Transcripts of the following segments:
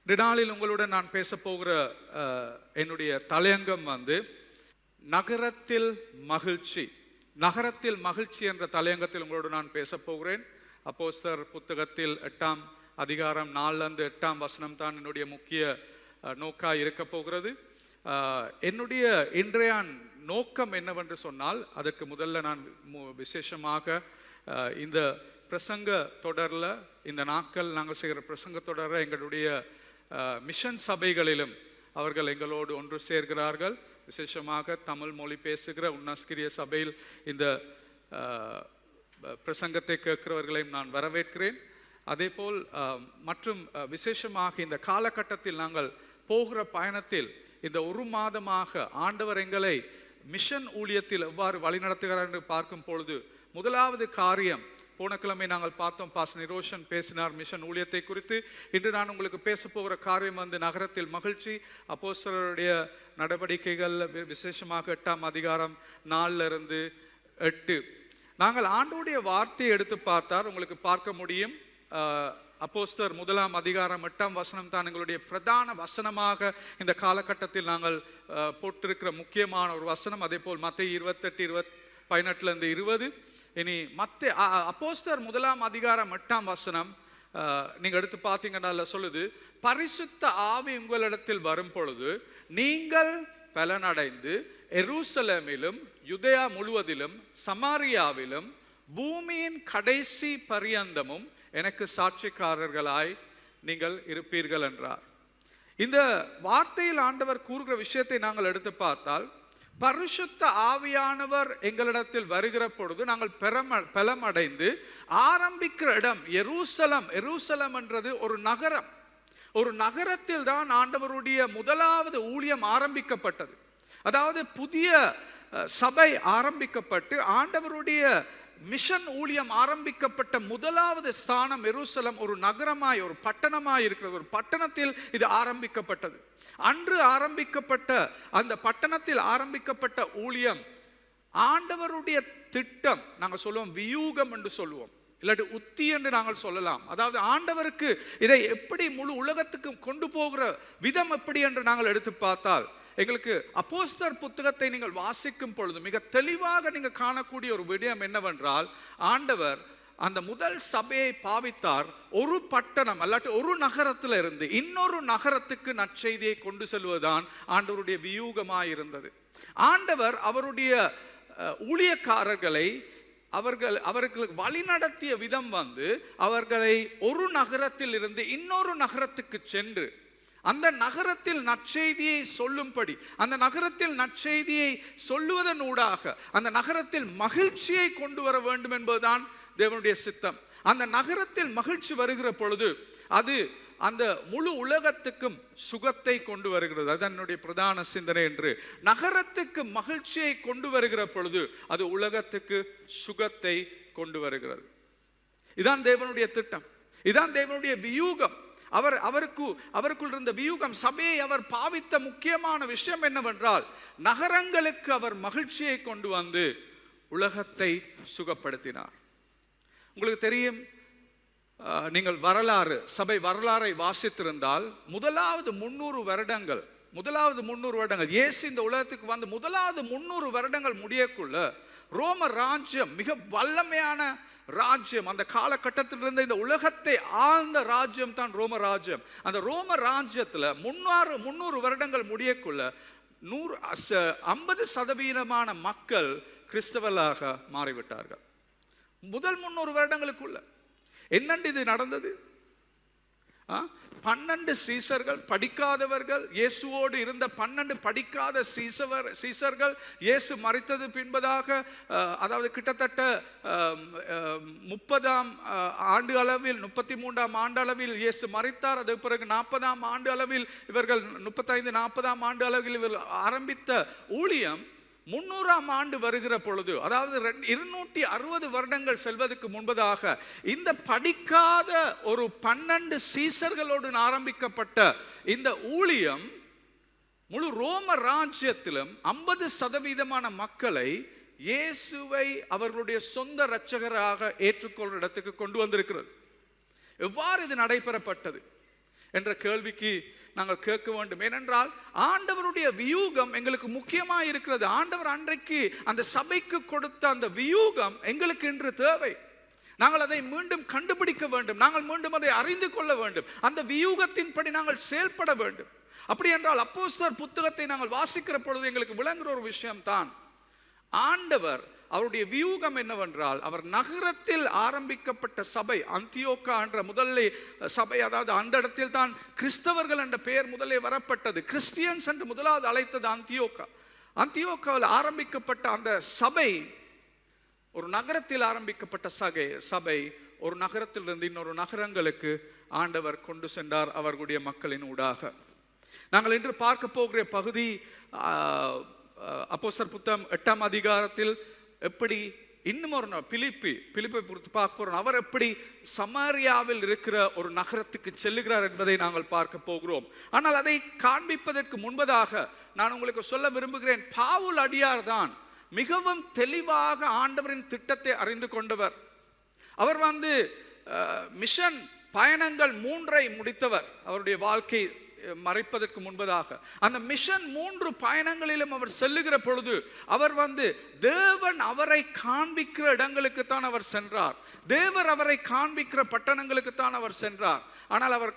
இந்த நாளில் உங்களுடன் நான் பேச போகிற என்னுடைய தலையங்கம் நகரத்தில் மகிழ்ச்சி. நகரத்தில் மகிழ்ச்சி என்ற தலையங்கத்தில் உங்களோடு நான் பேச போகிறேன். அப்போஸ்தலர் புத்தகத்தில் 8ஆம் அதிகாரம் 4-8 வசனம் தான் என்னுடைய முக்கிய நோக்காக இருக்க போகிறது. என்னுடைய இன்றைய நோக்கம் என்னவென்று சொன்னால், அதற்கு முதல்ல நான் விசேஷமாக இந்த பிரசங்க தொடரில், இந்த நாட்கள் நாங்கள் செய்கிற பிரசங்க தொடரில் எங்களுடைய மிஷன் சபைகளிலும் அவர்கள் எங்களோடு ஒன்று சேர்கிறார்கள். விசேஷமாக தமிழ் மொழி பேசுகிற உன்னாஸ்கிரிய சபையில் இந்த பிரசங்கத்தை கேட்கிறவர்களையும் நான் வரவேற்கிறேன். அதேபோல் மற்றும் விசேஷமாக இந்த காலகட்டத்தில் நாங்கள் போகிற பயணத்தில் இந்த ஒரு மாதமாக ஆண்டவர் எங்களை மிஷன் ஊழியத்தில் எவ்வாறு வழிநடத்துகிறார் என்று பார்க்கும் பொழுது, முதலாவது காரியம், போன கிழமை நாங்கள் பார்த்தோம், பாஸ்டர் நிரோஷன் பேசினார் மிஷன் ஊழியத்தை குறித்து. இன்று நான் உங்களுக்கு பேச போகிற காரியம் நகரத்தில் மகிழ்ச்சி. அப்போஸ்தலருடைய நடவடிக்கைகள், விசேஷமாக 8ஆம் அதிகாரம் 4-8. நாங்கள் ஆண்டவருடைய வார்த்தையை எடுத்து பார்த்தால் உங்களுக்கு பார்க்க முடியும். அப்போஸ்தலர் 1ஆம் அதிகாரம் 8ஆம் வசனம் தான் எங்களுடைய பிரதான வசனமாக இந்த காலகட்டத்தில் நாங்கள் போட்டிருக்கிற முக்கியமான ஒரு வசனம். அதே போல் மத்தேயு 28:18-20. இனி அப்போஸ்தலர் 1ஆம் அதிகாரம் 8ஆம் வசனம் நீங்கள் எடுத்து பார்த்தீங்கன்னா சொல்லுது, பரிசுத்த ஆவி உங்களிடத்தில் வரும் பொழுது நீங்கள் பலனடைந்து எருசலேமிலும் யூதேயா முழுவதிலும் சமாரியாவிலும் பூமியின் கடைசி பரியந்தமும் எனக்கு சாட்சிக்காரர்களாய் நீங்கள் இருப்பீர்கள் என்றார். இந்த வார்த்தையில் ஆண்டவர் கூறுகிற விஷயத்தை நாங்கள் எடுத்து பார்த்தால், பரிசுத்த ஆவியானவர் எங்களிடத்தில் வருகிற பொழுது நாங்கள் பலமடைந்து ஆரம்பிக்கிற இடம் எருசலம். எருசலம் என்றது ஒரு நகரம். ஒரு நகரத்தில் தான் ஆண்டவருடைய முதலாவது ஊழியம் ஆரம்பிக்கப்பட்டது. அதாவது புதிய சபை ஆரம்பிக்கப்பட்டு ஆண்டவருடைய மிஷன் ஊழியம் ஆரம்பிக்கப்பட்ட முதலாவது ஸ்தானம் எருசலம். ஒரு நகரமாய், ஒரு பட்டணமாய் இருக்கிறது. ஒரு பட்டணத்தில் இது ஆரம்பிக்கப்பட்டது. அன்று ஆரம்பிக்கப்பட்ட அந்த பட்டணத்தில் ஆரம்பிக்கப்பட்ட ஊழியம் ஆண்டவருடைய திட்டம். நாங்கள் சொல்லுவோம் வியூகம் என்று சொல்லுவோம், இல்லாட்டி உத்தி என்று நாங்கள் சொல்லலாம். அதாவது ஆண்டவருக்கு இதை எப்படி முழு உலகத்துக்கு கொண்டு போகிற விதம் எப்படி என்று நாங்கள் எடுத்து பார்த்தால், எங்களுக்கு அப்போஸ்தலர் புத்தகத்தை நீங்கள் வாசிக்கும் பொழுது மிக தெளிவாக நீங்கள் காணக்கூடிய ஒரு விடயம் என்னவென்றால், ஆண்டவர் அந்த முதல் சபையை பாவித்தார். ஒரு பட்டணம் அல்லாட்டி ஒரு நகரத்தில் இருந்து இன்னொரு நகரத்துக்கு நற்செய்தியை கொண்டு செல்வதுதான் ஆண்டவருடைய வியூகமாக இருந்தது. ஆண்டவர் அவருடைய ஊழியக்காரர்களை அவர்களுக்கு வழிநடத்திய விதம் அவர்களை ஒரு நகரத்தில் இருந்து இன்னொரு நகரத்துக்கு சென்று அந்த நகரத்தில் நற்செய்தியை சொல்லும்படி, அந்த நகரத்தில் நற்செய்தியை சொல்லுவதன் ஊடாக அந்த நகரத்தில் மகிழ்ச்சியை கொண்டு வர வேண்டும் என்பதுதான் தேவனுடைய சித்தம். அந்த நகரத்தில் மகிழ்ச்சி வருகிற பொழுது அது அந்த முழு உலகத்துக்கும் சுகத்தை கொண்டு வருகிறது. அது என்னுடைய பிரதான சிந்தனை. என்று நகரத்துக்கு மகிழ்ச்சியை கொண்டு வருகிற பொழுது அது உலகத்துக்கு சுகத்தை கொண்டு வருகிறது. இதான் தேவனுடைய திட்டம், இதான் தேவனுடைய வியூகம். அவருக்குள் இருந்த வியூகம், சபையை அவர் பாவித்த முக்கியமான விஷயம் என்னவென்றால், நகரங்களுக்கு அவர் மகிழ்ச்சியை கொண்டு வந்து உலகத்தை சுகப்படுத்தினார். உங்களுக்கு தெரியும், நீங்கள் சபை வரலாறை வாசித்திருந்தால் முதலாவது 300 வருடங்கள் இயேசு இந்த உலகத்துக்கு வந்து முதலாவது 300 வருடங்கள் முடியக்குள்ள ரோம ராஜ்யம் மிக வல்லமையான ராஜ்யம். அந்த காலகட்டத்தில் இருந்த இந்த உலகத்தை ஆழ்ந்த ராஜ்யம் தான் ரோம ராஜ்யம். அந்த ரோம ராஜ்யத்தில் 300 வருடங்கள் முடியக்குள்ள 50% மக்கள் கிறிஸ்தவர்களாக மாறிவிட்டார்கள். முதல் 300 வருடங்களுக்குள்ள என்னண்டு இது நடந்தது? 12 சீசர்கள், படிக்காதவர்கள், இயேசுவோடு இருந்த 12 படிக்காத சீசர்கள் இயேசு மரித்தது பின்பதாக, அதாவது கிட்டத்தட்ட 30ஆம் ஆண்டு அளவில், 33ஆம் ஆண்டு அளவில் இயேசு மரித்தார். அதற்கு பிறகு 40ஆம் ஆண்டு அளவில் இவர்கள் 35-40ஆம் ஆண்டு அளவில் இவர்கள் ஆரம்பித்த ஊழியம் 300ஆம் ஆண்டு வருகிற பொழுது, அதாவது 260 வருடங்கள் செல்வதற்கு முன்பதாக, இந்த படிக்காத ஒரு 12 சீசர்களோடு ஆரம்பிக்கப்பட்ட இந்த ஊழியம் முழு ரோம ராஜ்யத்திலும் 50% மக்களை இயேசுவை அவர்களுடைய சொந்த இரட்சகராக ஏற்றுக்கொள்கிற இடத்துக்கு கொண்டு வந்திருக்கிறது. எவ்வாறு இது நடைபெறப்பட்டது? என்ற கேள்விக்கு நாங்கள் கேட்க வேண்டும். ஏனென்றால் ஆண்டவருடைய வியூகம் எங்களுக்கு முக்கியமாக இருக்கிறது. ஆண்டவர் அன்றைக்கு அந்த சபைக்கு கொடுத்த அந்த வியூகம் எங்களுக்கு இன்று தேவை. நாங்கள் அதை மீண்டும் கண்டுபிடிக்க வேண்டும். நாங்கள் மீண்டும் அதை அறிந்து கொள்ள வேண்டும். அந்த வியூகத்தின்படி நாங்கள் செயல்பட வேண்டும். அப்படி என்றால் அப்போஸ்தலர் புத்தகத்தை நாங்கள் வாசிக்கிற பொழுது எங்களுக்கு விளங்குற ஒரு விஷயம்தான், ஆண்டவர் அவருடைய வியூகம் என்னவென்றால், அவர் நகரத்தில் ஆரம்பிக்கப்பட்ட சபை அந்தியோக்கா என்ற முதல்ல சபை, அதாவது அந்த இடத்தில் தான் கிறிஸ்தவர்கள் என்ற பெயர் முதலே வரப்பட்டது. கிறிஸ்டியன்ஸ் என்று முதலாவது அழைத்தது அந்தியோக்கா. அந்தியோக்காவில் ஆரம்பிக்கப்பட்ட அந்த சபை ஒரு நகரத்தில் ஆரம்பிக்கப்பட்ட சபை ஒரு நகரத்திலிருந்து இன்னொரு நகரங்களுக்கு ஆண்டவர் கொண்டு சென்றார் அவர்களுடைய மக்களின் ஊடாக. நாங்கள் இன்று பார்க்க போகிற பகுதி அப்போஸ்தலர் புத்தகம் 8ஆம் அதிகாரத்தில் எப்படி இன்னும் ஒரு பிலிப்பை பொறுத்து பார்க்க போறோம். அவர் எப்படி சமாரியாவில் இருக்கிற ஒரு நகரத்துக்கு செல்லுகிறார் என்பதை நாங்கள் பார்க்க போகிறோம். ஆனால் அதை காண்பிப்பதற்கு முன்பதாக நான் உங்களுக்கு சொல்ல விரும்புகிறேன், பவுல் அடியார் தான் மிகவும் தெளிவாக ஆண்டவரின் திட்டத்தை அறிந்து கொண்டவர். அவர் மிஷன் பயணங்கள் 3 முடித்தவர். அவருடைய வாழ்க்கை மறைப்பதற்கு முன்பதாக அந்த மிஷன் 3 பயணங்களிலும் அவர் செல்லுகிற பொழுது அவர் தேவன் அவரை காண்பிக்கிற இடங்களுக்கு தான் அவர் சென்றார். தேவர் அவரை காண்பிக்கிற பட்டணங்களுக்கு தான் அவர் சென்றார். ஆனால் அவர்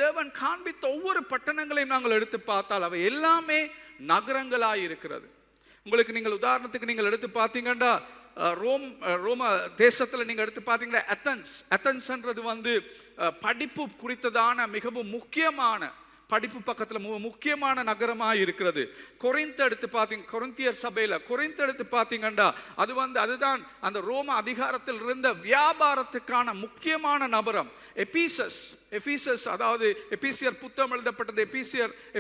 தேவன் காண்பித்த ஒவ்வொரு பட்டணங்களையும் நாங்கள் எடுத்து பார்த்தால் அவை எல்லாமே நகரங்களாய் இருக்கிறது. உங்களுக்கு நீங்கள் உதாரணத்துக்கு நீங்கள் எடுத்து பார்த்தீங்கன்னா ரோம தேசத்தில் நீங்கள் எடுத்து பார்த்தீங்கன்னா அத்தன்ஸ்ன்றது படிப்பு குறித்ததான மிகவும் முக்கியமான, படிப்பு பக்கத்தில் முக்கியமான நகரமாக இருக்கிறது. கொரிந்த் எடுத்து பார்த்தீங்க, கொரிந்தியர் சபையில் கொரிந்த் எடுத்து பார்த்தீங்கன்னா அதுதான் அந்த ரோம அதிகாரத்தில் இருந்த வியாபாரத்துக்கான முக்கியமான நகரம். எபீசஸ் அதாவது எபீசியர் புத்தகம் எழுதப்பட்டது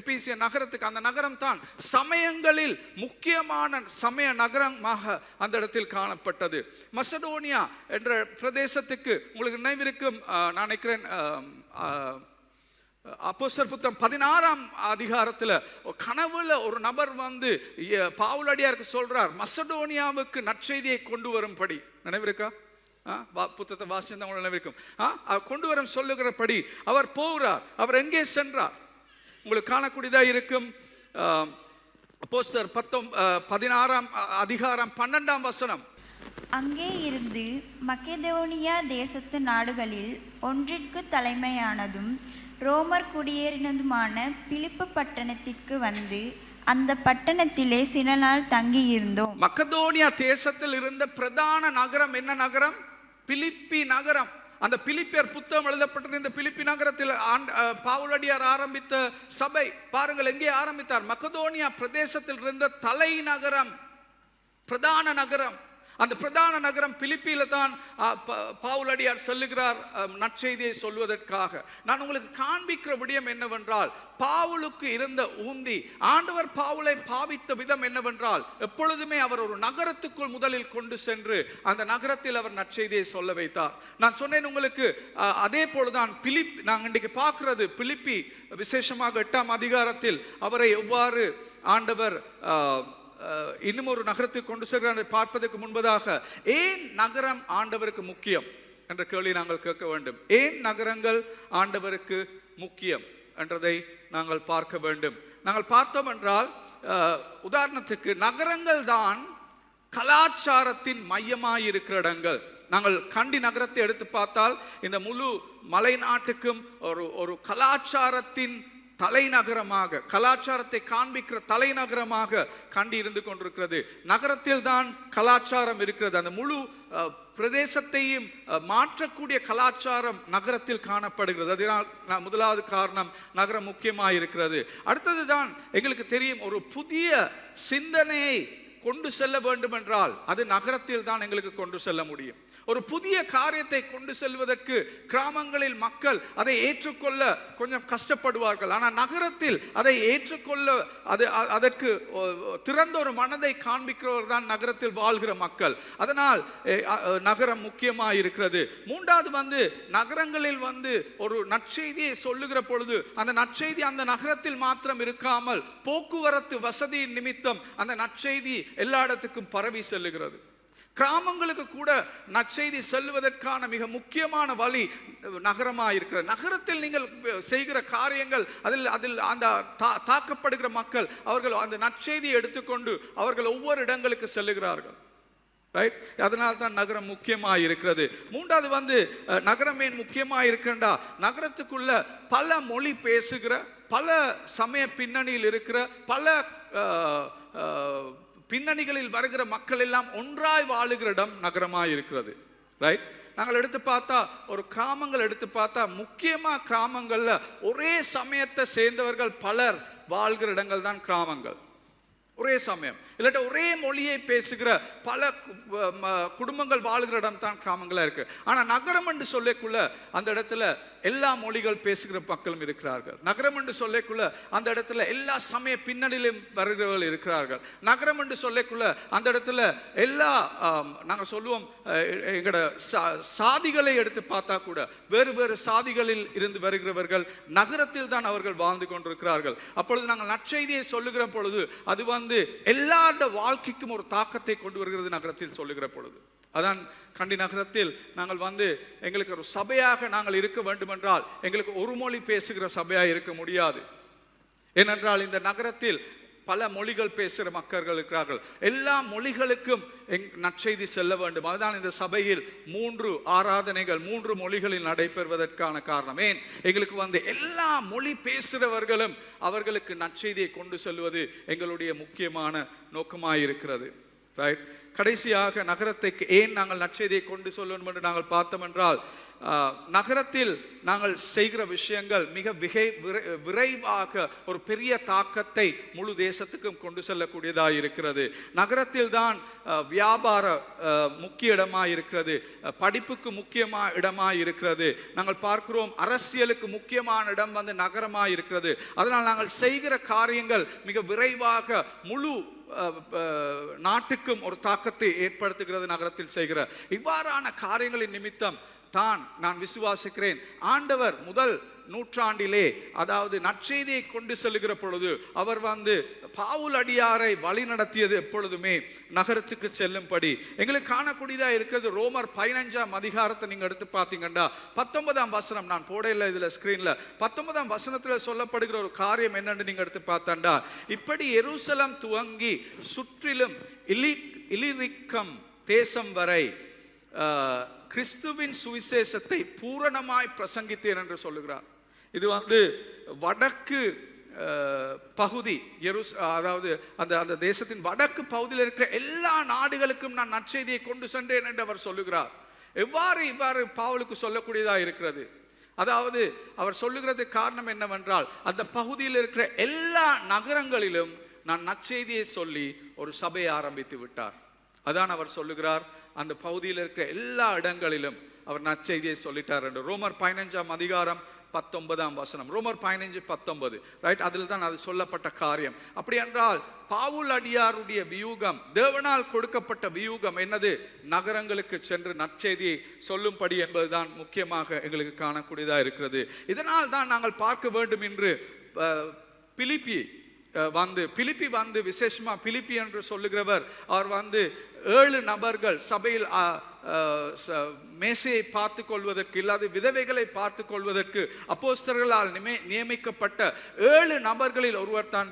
எபீசியர் நகரத்துக்கு, அந்த நகரம் தான் சமயங்களில் முக்கியமான சமய நகரமாக அந்த இடத்தில் காணப்பட்டது. மசடோனியா என்ற பிரதேசத்துக்கு உங்களுக்கு நினைவிருக்கும் நான் நினைக்கிறேன், அப்போஸ்தலர் புத்தகம் 16ஆம் அதிகாரத்தில் கனவுல ஒரு நபர் பவுலடியாருக்கு சொல்றார், மசடோனியாவுக்கு நற்செய்தியை கொண்டு வரும்படி. நினைவிருக்கா? புத்தகத்தை வாசிச்சவங்க நினைவிருக்கும். கொண்டு வரும் சொல்லுகிறபடி அவர் போகிறார். அவர் எங்கே சென்றார் உங்களுக்கு காணக்கூடியதா இருக்கும். அப்போஸ்தலர் 16ஆம் அதிகாரம் 12ஆம் வசனம். அங்கே இருந்து மக்கெதோனியா தேசத்து நாடுகளில் ஒன்றிற்கு தலைமையானதும் ரோமர் குடியேறினதுமான பிலிப்பு பட்டணத்திற்கு அந்த பட்டணத்திலே சில நாள் தங்கி இருந்தோம். மக்கெதோனியா தேசத்தில் இருந்த பிரதான நகரம் என்ன நகரம்? பிலிப்பி நகரம். அந்த பிலிப்பியர் புத்தகம் எழுதப்பட்டது இந்த பிலிப்பி நகரத்தில் பவுலடியார் ஆரம்பித்த சபை. பாருங்கள் எங்கே ஆரம்பித்தார்? மக்கெதோனியா பிரதேசத்தில் இருந்த தலைநகரம், பிரதான நகரம். அந்த பிரதான நகரம் பிலிப்பியில தான் பவுலடியார் சொல்லுகிறார் நற்செய்தியை சொல்வதற்காக. நான் உங்களுக்கு காண்பிக்கிற விடயம் என்னவென்றால், பவுலுக்கு இருந்த ஊந்தி, ஆண்டவர் பவுலை பாவித்த விதம் என்னவென்றால், எப்பொழுதுமே அவர் ஒரு நகரத்துக்குள் முதலில் கொண்டு சென்று அந்த நகரத்தில் அவர் நற்செய்தியை சொல்ல வைத்தார். நான் சொன்னேன் உங்களுக்கு, அதே போலதான் நாங்கள் இன்றைக்கு பார்க்கிறது பிலிப்பி, விசேஷமாக 8ஆம் அதிகாரத்தில் அவரை எவ்வாறு ஆண்டவர் இன்னும் ஒரு நகரத்துக்கு கொண்டு செல்கிறார் பார்ப்பதற்கு முன்பதாக, ஏன் நகரம் ஆண்டவருக்கு முக்கியம் என்ற கேள்வி நாங்கள் கேட்க வேண்டும். ஏன் நகரங்கள் ஆண்டவருக்கு முக்கியம் என்றதை நாங்கள் பார்க்க வேண்டும். நாங்கள் பார்த்தோம் என்றால், உதாரணத்துக்கு நகரங்கள் தான் கலாச்சாரத்தின் மையமாக இருக்கிற இடங்கள். நாங்கள் கண்டி நகரத்தை எடுத்து பார்த்தால் இந்த முழு மலை நாட்டுக்கும் ஒரு கலாச்சாரத்தின் தலைநகரமாக, கலாச்சாரத்தை காண்பிக்கிற தலைநகரமாக கண்டி இருந்து கொண்டிருக்கிறது. நகரத்தில் தான் கலாச்சாரம் இருக்கிறது. அந்த முழு பிரதேசத்தையும் மாற்றக்கூடிய கலாச்சாரம் நகரத்தில் காணப்படுகிறது. அதனால் முதலாவது காரணம் நகரம் முக்கியமாக இருக்கிறது. அடுத்ததுதான் எங்களுக்கு தெரியும், ஒரு புதிய சிந்தனையை கொண்டு செல்ல வேண்டும் என்றால் அது நகரத்தில் தான் எங்களுக்கு கொண்டு செல்ல முடியும். ஒரு புதிய காரியத்தை கொண்டு செல்வதற்கு கிராமங்களில் மக்கள் அதை ஏற்றுக்கொள்ள கொஞ்சம் கஷ்டப்படுவார்கள். ஆனால் நகரத்தில் அதை ஏற்றுக்கொள்ள அதற்கு திறந்த ஒரு மனதை காண்பிக்கிறவர் தான் நகரத்தில் வாழ்கிற மக்கள். அதனால் நகரம் முக்கியமாக இருக்கிறது. மூன்றாவது நகரங்களில் ஒரு நற்செய்தியை சொல்லுகிற பொழுது அந்த நற்செய்தி அந்த நகரத்தில் மாத்திரம் இருக்காமல் போக்குவரத்து வசதியின் நிமித்தம் அந்த நற்செய்தி எல்லா இடத்துக்கும் பரவி செல்லுகிறது. கிராமங்களுக்கு கூட நற்செய்தி செல்வதற்கான மிக முக்கியமான வழி நகரமாக இருக்கிற நகரத்தில் நீங்கள் செய்கிற காரியங்கள் அதில் அந்த தாக்கப்படுகிற மக்கள் அவர்கள் அந்த நற்செய்தியை எடுத்துக்கொண்டு அவர்கள் ஒவ்வொரு இடங்களுக்கு செல்லுகிறார்கள். ரைட், அதனால தான் நகரம் முக்கியமாக இருக்கிறது. மூன்றாவது நகரம் ஏன் முக்கியமாக இருக்குண்டா, நகரத்துக்குள்ள பல மொழி பேசுகிற, பல சமய பின்னணியில் இருக்கிற, பல பின்னணிகளில் வருகிற மக்கள் எல்லாம் ஒன்றாய் வாழுகிற இடம் நகரமாக இருக்கிறது. ரைட், நாங்கள் எடுத்து பார்த்தா ஒரு கிராமங்கள் எடுத்து பார்த்தா முக்கியமாக கிராமங்கள்ல ஒரே சமயத்தை சேர்ந்தவர்கள் பலர் வாழ்கிற இடங்கள் தான் கிராமங்கள். ஒரே சமயம் இல்லாட்ட ஒரே மொழியை பேசுகிற பல குடும்பங்கள் வாழ்கிற இடம் தான் கிராமங்களா இருக்கு. ஆனா நகரம் என்று சொல்லக்குள்ள அந்த இடத்துல எல்லா மொழிகள் பேசுகிற மக்களும் இருக்கிறார்கள். நகரம் என்று சொல்லக்குள்ள அந்த இடத்துல எல்லா சமய பின்னணியிலும் வருகிறவர்கள் இருக்கிறார்கள். நகரம் என்று சொல்லக்குள்ள அந்த இடத்துல எல்லா நாங்கள் சொல்லுவோம் எங்களோட சாதிகளை எடுத்து பார்த்தா கூட வேறு வேறு சாதிகளில் இருந்து வருகிறவர்கள் நகரத்தில் தான் அவர்கள் வாழ்ந்து கொண்டிருக்கிறார்கள். அப்பொழுது நாங்கள் நற்செய்தியை சொல்லுகிற பொழுது அது எல்லா வாழ்க்கைக்கும் ஒரு தாக்கத்தை கொண்டு வருகிறது நகரத்தில் சொல்லுகிற பொழுது. அதான் கண்டி நகரத்தில் நாங்கள் எங்களுக்கு ஒரு சபையாக நாங்கள் இருக்க வேண்டும் என்றால் எங்களுக்கு ஒரு மொழி பேசுகிற சபையாக இருக்க முடியாது. ஏனென்றால் இந்த நகரத்தில் பல மொழிகள் பேசுகிற மக்கள் இருக்கிறார்கள். எல்லா மொழிகளுக்கும் நற்செய்தி செல்ல வேண்டும். அதுதான் இந்த சபையில் 3 ஆராதனைகள் 3 மொழிகளில் நடைபெறுவதற்கான காரணம். ஏன் எங்களுக்கு எல்லா மொழி பேசுகிறவர்களும் அவர்களுக்கு நற்செய்தியை கொண்டு செல்வது எங்களுடைய முக்கியமான நோக்கமாயிருக்கிறது. ரைட், கடைசியாக நகரத்துக்கு ஏன் நாங்கள் நற்செய்தியை கொண்டு சொல்லணும் என்று நாங்கள் பார்த்தோம் என்றால், நகரத்தில் நாங்கள் செய்கிற விஷயங்கள் மிக விரைவாக ஒரு பெரிய தாக்கத்தை முழு தேசத்துக்கும் கொண்டு செல்லக்கூடியதாக இருக்கிறது. நகரத்தில் தான் வியாபார முக்கிய இடமாக இருக்கிறது, படிப்புக்கு முக்கியமான இடமாக இருக்கிறது. நாங்கள் பார்க்கிறோம் அரசியலுக்கு முக்கியமான இடம் நகரமாக இருக்கிறது. அதனால் நாங்கள் செய்கிற காரியங்கள் மிக விரைவாக முழு நாட்டுக்கும் ஒரு தாக்கத்தை ஏற்படுத்துகிறது. நகரத்தில் செய்கிற இவ்வாறான காரியங்களின் நிமித்தம் தான் நான் விசுவாசிக்கிறேன் ஆண்டவர் முதல் நூற்றாண்டிலே, அதாவது நற்செய்தியை கொண்டு செல்லுகிற பொழுது அவர் பவுல் அடியாரை வழி நடத்தியது எப்பொழுதுமே நகரத்துக்கு செல்லும்படி எங்களுக்கு காணக்கூடியதாக இருக்கிறது. ரோமர் 15ஆம் அதிகாரத்தை நீங்க எடுத்து பார்த்தீங்கன்னா 19ஆம் வசனம், நான் போடையில இதுல ஸ்கிரீன்ல 19ஆம் வசனத்தில் சொல்லப்படுகிற ஒரு காரியம் என்னன்னு நீங்க எடுத்து பார்த்தாண்டா, இப்படி எருசலம் துவங்கி சுற்றிலும் இலிரிக்கம் தேசம் வரை கிறிஸ்துவின் சுவிசேஷத்தை பூரணமாய் பிரசங்கித்தேன் என்று சொல்லுகிறார். இது வடக்கு பகுதி, அதாவது அந்த தேசத்தின் வடக்கு பகுதியில் இருக்கிற எல்லா நாடுகளுக்கும் நான் நற்செய்தியை கொண்டு சென்றேன் என்று அவர் சொல்லுகிறார். இவ்வாறு பவுலுக்கு சொல்லக்கூடியதாக இருக்கிறது. அதாவது அவர் சொல்லுகிறது காரணம் என்னவென்றால், அந்த பகுதியில் இருக்கிற எல்லா நகரங்களிலும் நான் நற்செய்தியை சொல்லி ஒரு சபையை ஆரம்பித்து விட்டார். அதான் அவர் சொல்லுகிறார், அந்த பகுதியில் இருக்கிற எல்லா இடங்களிலும் அவர் நற்செய்தியை சொல்லிட்டார் என்று. ரோமர் 15ஆம் அதிகாரம் 19ஆம் வசனம், ரோமர் 15:19, ரைட், அதில் தான் அது சொல்லப்பட்ட காரியம். அப்படி என்றால் பவுல் அடியாருடைய வியூகம், தேவனால் கொடுக்கப்பட்ட வியூகம் என்னது? நகரங்களுக்கு சென்று நற்செய்தியை சொல்லும்படி என்பதுதான் முக்கியமாக எங்களுக்கு காணக்கூடியதாக இருக்கிறது. இதனால் தான் நாங்கள் பார்க்க வேண்டும் என்று பிலிப்பி விசேஷமா பிலிப்பி என்று சொல்லுகிறவர், அவர் 7 நபர்கள் சபையில் மேசையை பார்த்து கொள்வதற்கு, இல்லாத விதவைகளை பார்த்து கொள்வதற்கு அப்போஸ்தலர்களால் நியமிக்கப்பட்ட 7 நபர்களில் ஒருவர் தான்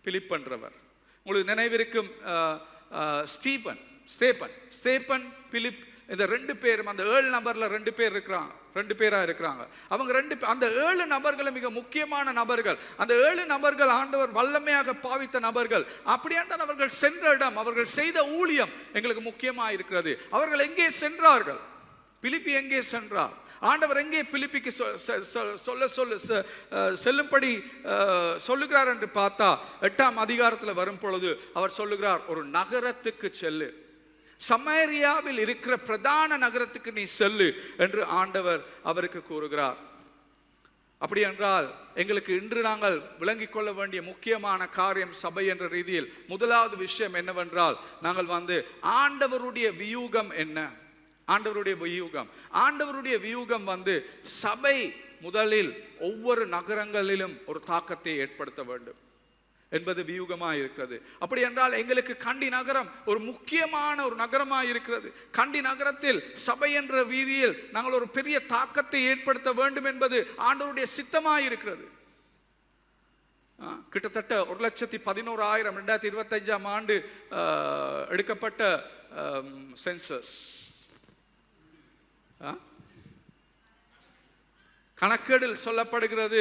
பிலிப் என்றவர். உங்களுக்கு நினைவிருக்கும் ஸ்தேப்பன், பிலிப், இந்த 2 பேரும் அந்த 7 நபர்ல 2 பேரா இருக்கிறாங்க. அவங்க அந்த 7 நபர்களும் மிக முக்கியமான நபர்கள். அந்த 7 நபர்கள் ஆண்டவர் வல்லமையாக பாவித்த நபர்கள். அப்படியாண்டால் அவர்கள் சென்ற இடம், அவர்கள் செய்த ஊழியம் எங்களுக்கு முக்கியமாக இருக்கிறது. அவர்கள் எங்கே சென்றார்கள்? பிலிப்பி எங்கே சென்றார்? ஆண்டவர் எங்கே பிலிப்பிக்கு செல்லும்படி சொல்லுகிறார் என்று பார்த்தா 8ஆம் அதிகாரத்தில் வரும் பொழுது அவர் சொல்லுகிறார், ஒரு நகரத்துக்கு செல்லு, சமரியாவில் இருக்கிற பிரதான நகரத்துக்கு நீ செல்லு என்று ஆண்டவர் அவருக்கு கூறுகிறார். அப்படி என்றால் எங்களுக்கு இன்று நாங்கள் விளங்கிக் கொள்ள வேண்டிய முக்கியமான காரியம் சபை என்ற ரீதியில் முதலாவது விஷயம் என்னவென்றால், நாங்கள் ஆண்டவருடைய வியூகம் என்ன? ஆண்டவருடைய வியூகம் சபை முதலில் ஒவ்வொரு நகரங்களிலும் ஒரு தாக்கத்தை ஏற்படுத்த வேண்டும். என்பது வியூகமாக இருக்கிறது. அப்படி என்றால் எங்களுக்கு கண்டி நகரம் ஒரு முக்கியமான ஒரு நகரமாக இருக்கிறது. கண்டி நகரத்தில் சபை என்ற வீதியில் நாங்கள் ஒரு பெரிய தாக்கத்தை ஏற்படுத்த வேண்டும் என்பது ஆண்டவருடைய சித்தமாக இருக்கிறது. கிட்டத்தட்ட 1,11,000 2025 ஆண்டு எடுக்கப்பட்ட சென்சஸ் கணக்கேடில் சொல்லப்படுகிறது,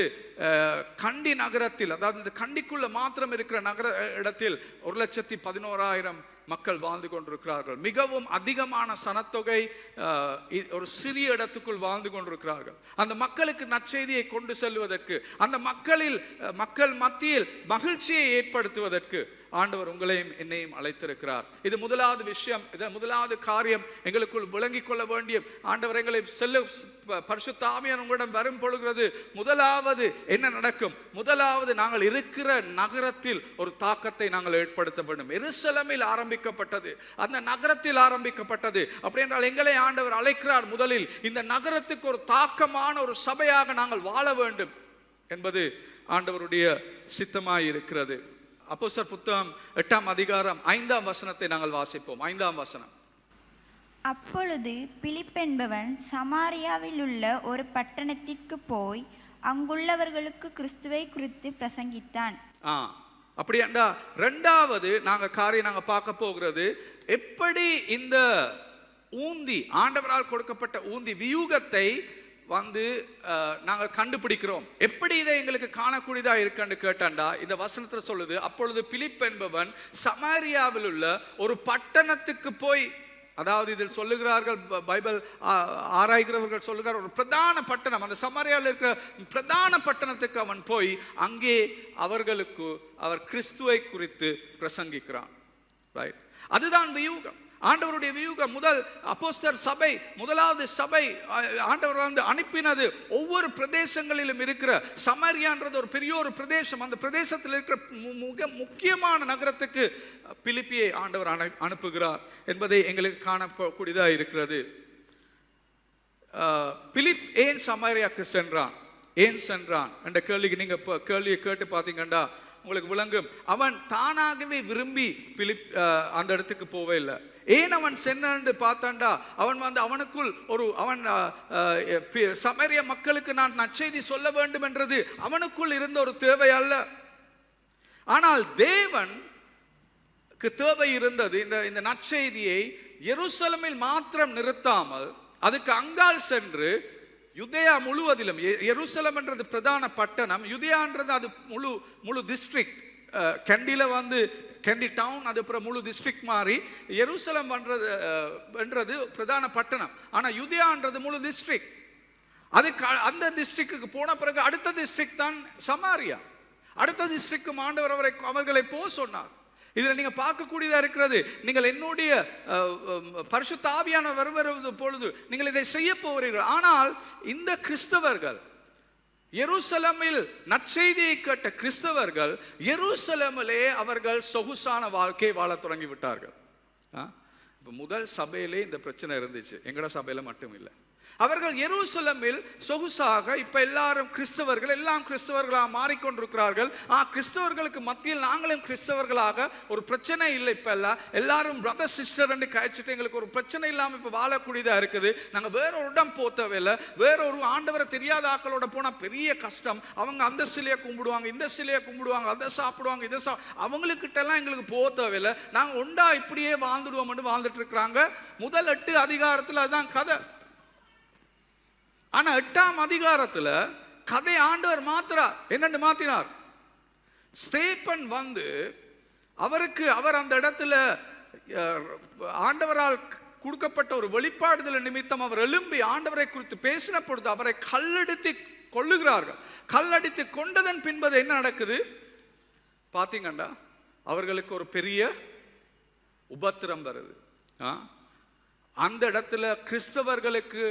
கண்டி நகரத்தில், அதாவது இந்த கண்டிக்குள்ள மாத்திரம் இருக்கிற நகர இடத்தில் 1,11,000 மக்கள் வாழ்ந்து கொண்டிருக்கிறார்கள். மிகவும் அதிகமான சனத்தொகை ஒரு சிறிய இடத்துக்குள் வாழ்ந்து கொண்டிருக்கிறார்கள். அந்த மக்களுக்கு நற்செய்தியை கொண்டு செல்வதற்கு, அந்த மக்கள் மத்தியில் மகிழ்ச்சியை ஏற்படுத்துவதற்கு ஆண்டவர் உங்களையும் என்னையும் அழைத்திருக்கிறார். இது முதலாவது விஷயம், இது முதலாவது காரியம் எங்களுக்குள் விளங்கிக் கொள்ள வேண்டிய. ஆண்டவர் எங்களை பரிசுத்த ஆவியானவர் உங்களிடம் வரும் பொழுது முதலாவது என்ன நடக்கும்? முதலாவது நாங்கள் இருக்கிற நகரத்தில் ஒரு தாக்கத்தை நாங்கள் ஏற்படுத்த வேண்டும். எருசலேமில் ஆரம்பிக்கப்பட்டது, அந்த நகரத்தில் ஆரம்பிக்கப்பட்டது. அப்படி என்றால் எங்களை ஆண்டவர் அழைக்கிறார், முதலில் இந்த நகரத்துக்கு ஒரு தாக்கமான ஒரு சபையாக நாங்கள் வாழ வேண்டும் என்பது ஆண்டவருடைய சித்தமாய் இருக்கிறது. அப்போஸ்தலர் புத்தகம் 8ஆம் அதிகாரம் 5ஆம் வசனத்தை நாங்கள் வாசிப்போம். 5ஆம் வசனம். அப்பொழுது பிலிப் என்பவன் சமாரியாவில் உள்ள ஒரு பட்டணத்திற்கு போய் அங்குள்ளவர்களுக்கு கிறிஸ்துவை குறித்து பிரசங்கித்தான். அப்படி என்றா ரெண்டாவது காரியம் பார்க்க போகிறது, எப்படி இந்த ஆண்டவரால் கொடுக்கப்பட்ட வியூகத்தை நாங்கள் கண்டுபிடிக்கிறோம். எப்படி இதை எங்களுக்கு காணக்கூடியதா இருக்குன்னு கேட்டாண்டா இந்த வசனத்தில் சொல்லுது, அப்பொழுது பிலிப் என்பவன் சமாரியாவில் உள்ள ஒரு பட்டணத்துக்கு போய், அதாவது இதில் சொல்லுகிறார்கள், பைபிள் ஆராய்கிறவர்கள் சொல்லுகிறார், ஒரு பிரதான பட்டணம், அந்த சமாரியாவில் இருக்கிற பிரதான பட்டணத்துக்கு அவன் போய் அங்கே அவர் கிறிஸ்துவை குறித்து பிரசங்கிக்கிறான். ரைட், அதுதான் வியூகம், ஆண்டவருடைய வியூகம். முதல் அப்போஸ்தலர் சபை, முதலாவது சபை ஆண்டவர் அனுப்பினது ஒவ்வொரு பிரதேசங்களிலும் இருக்கிற சமாரியான்றது ஒரு பெரிய ஒரு பிரதேசம். அந்த பிரதேசத்தில் இருக்கிற முக்கியமான நகரத்துக்கு பிலிப்பியை ஆண்டவர் அனுப்புகிறார் என்பதை எங்களுக்கு காணக்கூடியதாக இருக்கிறது. பிலிப் ஏன் சமாரியாக்கு சென்றான் என்ற கேள்விக்கு நீங்க கேள்வியை கேட்டு பார்த்தீங்கன்னா உங்களுக்கு விளங்கும். அவன் தானாகவே விரும்பி பிலிப் அந்த இடத்துக்கு போவே இல்லை. ஏன் அவன் சென்று பார்த்தாண்டா, அவனுக்குள் அவன் சமரிய மக்களுக்கு நான் நற்செய்தி சொல்ல வேண்டும் என்றது அவனுக்குள் இருந்த ஒரு தேவை அல்ல. ஆனால் தேவனுக்கு தேவை இருந்தது இந்த நற்செய்தியை எருசலேமில் மாத்திரம் நிறுத்தாமல் அதுக்கு அங்கால் சென்று யூதேயா முழுவதிலும், எருசலேம் என்றது பிரதான பட்டணம், யூதேயான்றது அது முழு டிஸ்ட்ரிக்ட். கண்டி டவுன், அது அப்புறம் முழு டிஸ்ட்ரிக்ட் மாறி எருசலேம் என்றது பிரதான பட்டணம். ஆனால் யூதேயான்றது முழு டிஸ்ட்ரிக்ட். அதுக்கு அந்த டிஸ்ட்ரிக்டுக்கு போன பிறகு அடுத்த டிஸ்ட்ரிக்ட் தான் சமாரியா. அடுத்த டிஸ்ட்ரிக்டும் ஆண்டவர் அவர்களை சொன்னார். இதில் நீங்கள் பார்க்கக்கூடியதாக இருக்கிறது, நீங்கள் என்னுடைய பரிசுத்த ஆவியானவர் வருவது பொழுது நீங்கள் இதை செய்ய போகிறீர்கள். ஆனால் இந்த கிறிஸ்தவர்கள், எருசலேமில் நற்செய்தியை கேட்ட கிறிஸ்தவர்கள் எருசலேமிலே அவர்கள் சொகுசான வாழ்க்கை வாழ தொடங்கி விட்டார்கள். இப்போ முதல் சபையிலே இந்த பிரச்சனை இருந்துச்சு, எங்கட சபையில மட்டும் இல்லை. அவர்கள் எருசலேமில் சொகுசாக, இப்ப எல்லாரும் கிறிஸ்தவர்கள், எல்லாம் கிறிஸ்தவர்களாக மாறிக்கொண்டிருக்கிறார்கள். கிறிஸ்தவர்களுக்கு மத்தியில் நாங்களும் கிறிஸ்தவர்களாக, ஒரு பிரச்சனை இல்லை. இப்ப எல்லாரும் பிரதர் சிஸ்டர் என்று கழிச்சுட்டு எங்களுக்கு ஒரு பிரச்சனை இல்லாம இப்ப வாழக்கூடியதா இருக்குது. நாங்க வேறொரு இடம் போத்தவில்லை, வேறொரு ஆண்டவரை தெரியாத ஆக்களோட போனா பெரிய கஷ்டம். அவங்க அந்த சிலையை கும்பிடுவாங்க, இந்த சிலையை கும்பிடுவாங்க, அதை சாப்பிடுவாங்க, இதை அவங்களுக்கிட்ட எல்லாம் எங்களுக்கு போத்தவில்லை. நாங்க ஒண்டா இப்படியே வாழ்ந்துடுவோம் என்று வாழ்ந்துட்டு இருக்கிறாங்க. முதல் 8 அதிகாரத்தில் அதுதான் கதை. ஆனா 8ஆம் அதிகாரத்தில் கதை ஆண்டவர் மாத்திரார். என்னன்னு மாத்தினார்? ஸ்தேப்பன் அவர் அந்த இடத்துல ஆண்டவரால் கொடுக்கப்பட்ட ஒரு வெளிப்பாடுதல் நிமித்தம் அவர் எழும்பி ஆண்டவரை குறித்து பேசின பொழுது அவரை கல்லடித்து கொள்ளுகிறார்கள். கல்லடித்து கொண்டதன் பின்பது என்ன நடக்குது பாத்தீங்கன்னா, அவர்களுக்கு ஒரு பெரிய உபத்திரம் வருது. அந்த இடத்துல கிறிஸ்தவர்களுக்கு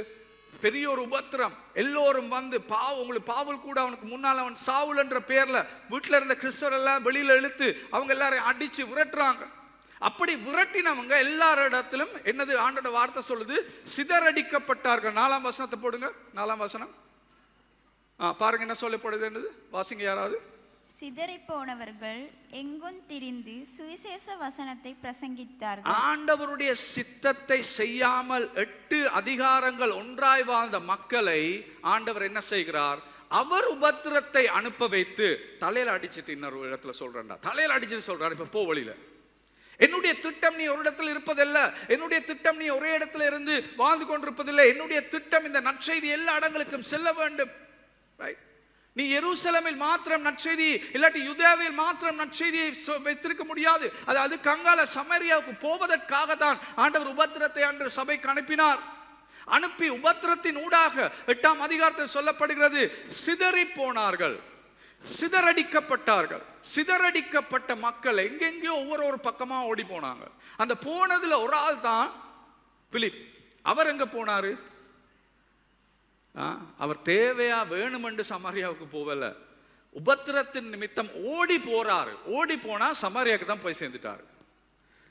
பெரிய ஒரு உபத்திரம். எல்லோரும் உங்களுக்கு பாவல் கூட அவனுக்கு முன்னால் அவன் சாவுல் என்ற பெயர்ல வீட்டில் இருந்த கிறிஸ்தவர் எல்லாம் வெளியில இழுத்து அவங்க எல்லாரையும் அடிச்சு விரட்டுறாங்க. அப்படி விரட்டினவங்க எல்லாரிடத்திலும் என்னது ஆண்டோட வார்த்தை சொல்லுது, சிதறடிக்கப்பட்டார்கள். 4ஆம் வசனத்தை போடுங்க. 4ஆம் வசனம் பாருங்க என்ன சொல்லப்படுது. வாசிங்க யாராவது. சிதறிப்போனவர்கள் எங்கும் திரிந்து சுவிசேஷ வசனத்தை பிரசங்கித்தார்கள். ஆண்டவருடைய சித்தத்தை செய்யாமல் 8 அதிகாரங்கள் ஒன்றாய் வாழ்ந்த மக்களை ஆண்டவர் என்ன செய்கிறார்? அவர் உபத்திரத்தை அனுப்ப வைத்து தலையில அடிச்சுட்டு, இன்னொரு இடத்துல சொல்றா, தலையில அடிச்சுட்டு சொல்றாரு, இப்ப போ வழியில. என்னுடைய திட்டம் நீ ஒரு இடத்துல இருப்பதல்ல, என்னுடைய திட்டம் நீ ஒரே இடத்துல இருந்து வாழ்ந்து கொண்டிருப்பதில்லை, என்னுடைய திட்டம் இந்த நற்செய்தி எல்லா இடங்களுக்கும் செல்ல வேண்டும். நீ எருசலேமில் மாத்திரம் நற்செய்தி, இல்லாட்டி யூதேயாவில் மாத்திரம் நற்செய்தியை வைத்திருக்க முடியாது. அது கங்கால சமரியாவுக்கு போவதற்காக தான் ஆண்டவர் உபத்திரத்தை அன்று சபைக்கு அனுப்பினார். அனுப்பி உபத்திரத்தின் ஊடாக 8ஆம் அதிகாரத்தில் சொல்லப்படுகிறது, சிதறி போனார்கள், சிதறடிக்கப்பட்டார்கள். சிதறடிக்கப்பட்ட மக்கள் எங்கெங்கயோ ஒவ்வொரு பக்கமா ஓடி போனாங்க. அந்த போனதுல ஒரு ஆள் தான் பிலிப். அவர் எங்க போனாரு? அவர் தேவையா வேணுமென்று சமாரியாவுக்கு போகல, உபத்திரத்தின் நிமித்தம் ஓடி போறாரு. ஓடி போனா சமாரியாவுக்கு தான் போய் சேர்ந்துட்டாரு.